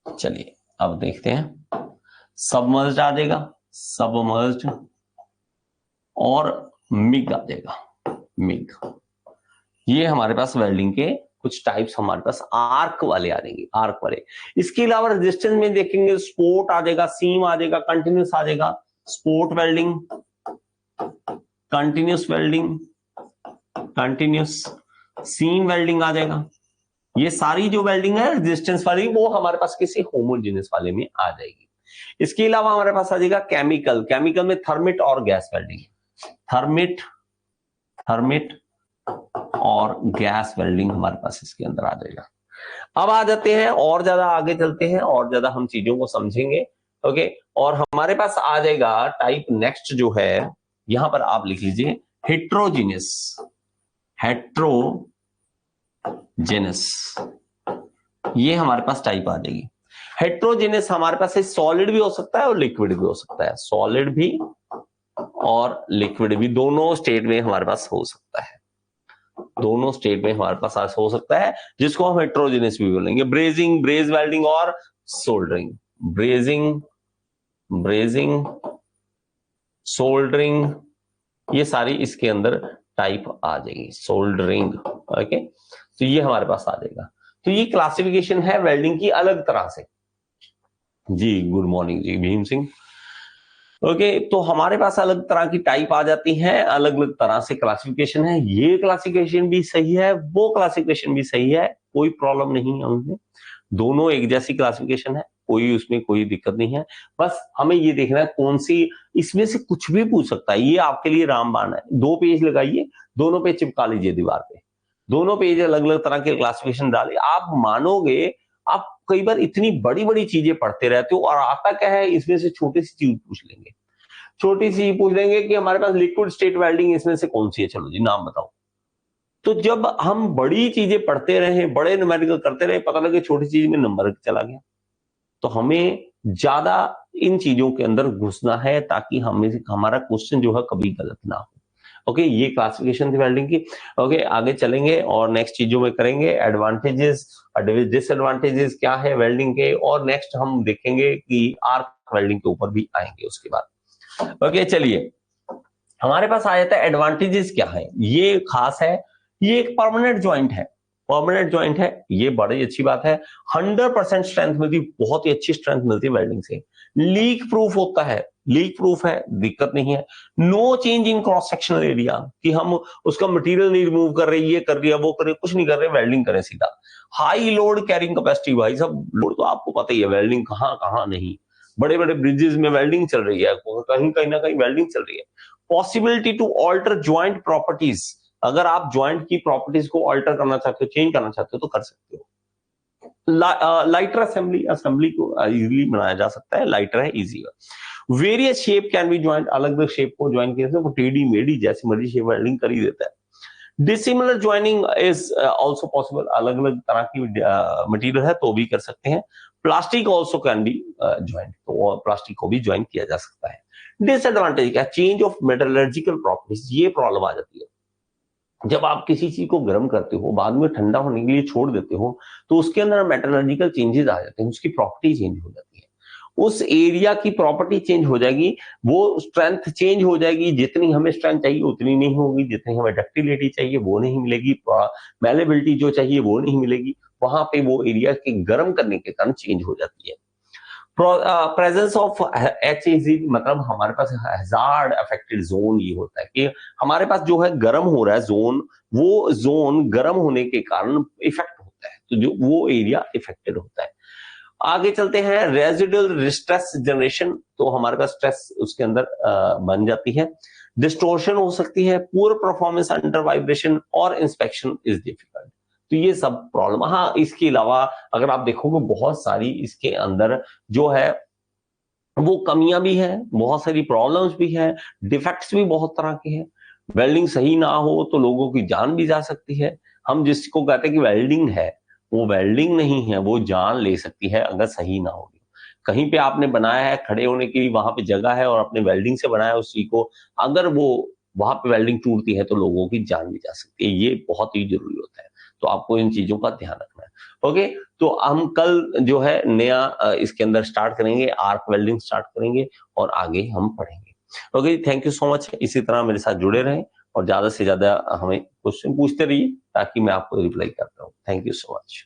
चलिए अब देखते हैं, सबमर्ज्ड आ जाएगा, सबमर्ज्ड, और मिग आ जाएगा, मिग। ये हमारे पास वेल्डिंग के कुछ टाइप्स हमारे पास आर्क वाले आ जाएंगे, आर्क वाले। इसके अलावा रेजिस्टेंस में देखेंगे स्पोर्ट आ जाएगा, सीम आ जाएगा, कंटिन्यूस आ जाएगा, spot welding, continuous welding, continuous, seam welding आ जाएगा। ये सारी जो वेल्डिंग है रेजिस्टेंस वाली, वो हमारे पास किसी होमोजेनस वाले में आ जाएगी। इसके अलावा हमारे पास आ जाएगा केमिकल, केमिकल में थर्मिट और गैस वेल्डिंग, थर्मिट, थर्मिट और गैस वेल्डिंग हमारे पास इसके अंदर आ जाएगा। अब आ जाते हैं और ज्यादा आगे चलते हैं, और ज्यादा हम चीजों को समझेंगे, ओके। और हमारे पास आ जाएगा टाइप नेक्स्ट जो है, यहां पर आप लिख लीजिए हेट्रोजीनियस, हेट्रोजेनस, ये हमारे पास टाइप आ जाएगी। हेट्रोजेनस हमारे पास सॉलिड भी हो सकता है और लिक्विड भी हो सकता है, सॉलिड भी और लिक्विड भी, दोनों स्टेट में हमारे पास हो सकता है, दोनों स्टेट में हमारे पास हो सकता है, जिसको हम हेट्रोजेनस भी बोलेंगे। ब्रेजिंग, ब्रेज वेल्डिंग और सोल्डरिंग, ब्रेजिंग, ब्रेजिंग, सोल्डरिंग, ये सारी इसके अंदर टाइप आ जाएगी, सोल्डरिंग, ओके। तो ये हमारे पास आ जाएगा। तो ये क्लासिफिकेशन है वेल्डिंग की अलग तरह से। जी गुड मॉर्निंग जी भीम सिंह। ओके, तो हमारे पास अलग तरह की टाइप आ जाती है, अलग अलग तरह से क्लासिफिकेशन है। ये क्लासिफिकेशन भी सही है, वो क्लासिफिकेशन भी सही है, कोई प्रॉब्लम नहीं है उनमें, दोनों एक जैसी क्लासिफिकेशन है, कोई उसमें कोई दिक्कत नहीं है। बस हमें ये देखना है कौन सी, इसमें से कुछ भी पूछ सकता है, ये आपके लिए रामबाण है। 2 पेज लगाइए, दोनों पे चिपका लीजिए दीवार पे, दोनों पेज अलग अलग तरह के क्लासिफिकेशन डालिए, आप मानोगे आप कई बार इतनी बड़ी बड़ी चीजें पढ़ते रहते हो और आता क्या है, इसमें से छोटी सी चीज पूछ लेंगे, छोटी सी पूछ लेंगे कि हमारे पास लिक्विड स्टेट वेल्डिंग इसमें से कौन सी है, चलो जी नाम बताओ। तो जब हम बड़ी चीजें पढ़ते रहे, बड़े न्यूमेरिकल करते रहे, पता लगे छोटी चीज में नंबर चला गया। तो हमें ज्यादा इन चीजों के अंदर घुसना है ताकि हमें हमारा क्वेश्चन जो है कभी गलत ना हो। ओके, ये क्लासिफिकेशन थी वेल्डिंग की। ओके, आगे चलेंगे और नेक्स्ट चीजों में करेंगे एडवांटेजेस और डिसएडवांटेजेस क्या है वेल्डिंग के, और नेक्स्ट हम देखेंगे कि आर्क वेल्डिंग के ऊपर भी आएंगे उसके बाद। ओके, चलिए हमारे पास आ जाता है एडवांटेजेस क्या है। ये खास है, ये एक परमानेंट ज्वाइंट है, परमानेंट ज्वाइंट है, ये बड़ी अच्छी बात है। 100% स्ट्रेंथ मिलती, बहुत ही अच्छी स्ट्रेंथ मिलती है वेल्डिंग से। लीक प्रूफ होता है, लीक प्रूफ है, दिक्कत नहीं है। No change in cross sectional area, कि हम उसका मटेरियल नहीं रिमूव कर रहे, ये कर रही है, वो कर रहे, कुछ नहीं कर रहे, वेल्डिंग करें सीधा। हाई लोड कैरिंग कैपेसिटी, भाई सब लोड तो आपको पता ही है, वेल्डिंग कहाँ कहाँ नहीं, बड़े बड़े ब्रिजेस में वेल्डिंग चल रही है, कहीं कहीं ना कहीं वेल्डिंग चल रही है। Possibility to alter joint properties, अगर आप ज्वाइंट की प्रॉपर्टीज को ऑल्टर करना चाहते हो, चेंज करना चाहते हो तो कर सकते हो। लाइटर असेंबली, असेंबली को इजीली बनाया जा सकता है, लाइटर है, इजी है। Various shape can be joint, अलग अलग शेप को ज्वाइन किया वो टेढ़ी मेढ़ी जैसी मर्जी शेप वेल्डिंग कर ही देता है। Dissimilar joining is also possible, अलग अलग तरह की मटेरियल है तो भी कर सकते हैं। Plastic also can be joint, तो प्लास्टिक को भी ज्वाइन किया जा सकता है। डिसएडवांटेज क्या, चेंज ऑफ मेटलर्जिकल प्रॉपर्टीज, ये प्रॉब्लम आ जाती है। जब आप किसी चीज को गर्म करते हो, बाद में ठंडा होने के लिए छोड़ देते हो, तो उसके अंदर मेटलर्जिकल चेंजेस आ जाते हैं, उसकी प्रॉपर्टी चेंज हो जाती है, उस एरिया की प्रॉपर्टी चेंज हो जाएगी, वो स्ट्रेंथ चेंज हो जाएगी, जितनी हमें स्ट्रेंथ चाहिए उतनी नहीं होगी, जितनी हमें डक्टिलिटी चाहिए वो नहीं मिलेगी, मैलेबिलिटी जो चाहिए वो नहीं मिलेगी, वहां पे वो एरिया के गर्म करने के कारण चेंज हो जाती है। प्रेजेंस ऑफ HAZ, मतलब हमारे पास हैजार्ड अफेक्टेड जोन, ये होता है कि हमारे पास जो है गर्म हो रहा है जोन, वो जोन गर्म होने के कारण इफेक्ट होता है, तो जो वो एरिया इफेक्टेड होता है। आगे चलते हैं, रेजिडुअल स्ट्रेस जनरेशन, तो हमारे पास स्ट्रेस उसके अंदर बन जाती है। डिस्टोर्शन हो सकती है, पुअर परफॉर्मेंस अंडर वाइब्रेशन, और इंस्पेक्शन इज डिफिकल्ट। तो ये सब प्रॉब्लम। हाँ, इसके अलावा अगर आप देखोगे बहुत सारी इसके अंदर जो है वो कमियां भी हैं, बहुत सारी प्रॉब्लम्स भी हैं, डिफेक्ट्स भी बहुत तरह के हैं। वेल्डिंग सही ना हो तो लोगों की जान भी जा सकती है। हम जिसको कहते हैं कि वेल्डिंग है, वो वेल्डिंग नहीं है, वो जान ले सकती है अगर सही ना होगी। कहीं पे आपने बनाया है खड़े होने के लिए, वहां पे जगह है और अपने वेल्डिंग से बनाया उस चीज को, अगर वो वहां पे वेल्डिंग टूटती है तो लोगों की जान भी जा सकती है, ये बहुत ही जरूरी होता है। तो आपको इन चीजों का ध्यान रखना है। ओके, तो हम कल जो है नया इसके अंदर स्टार्ट करेंगे, आर्क वेल्डिंग स्टार्ट करेंगे और आगे हम पढ़ेंगे। Okay, thank you so much, इसी तरह मेरे साथ जुड़े रहें और ज्यादा से ज्यादा हमें क्वेश्चन पूछते रहिए ताकि मैं आपको रिप्लाई करता हूँ। Thank you so much.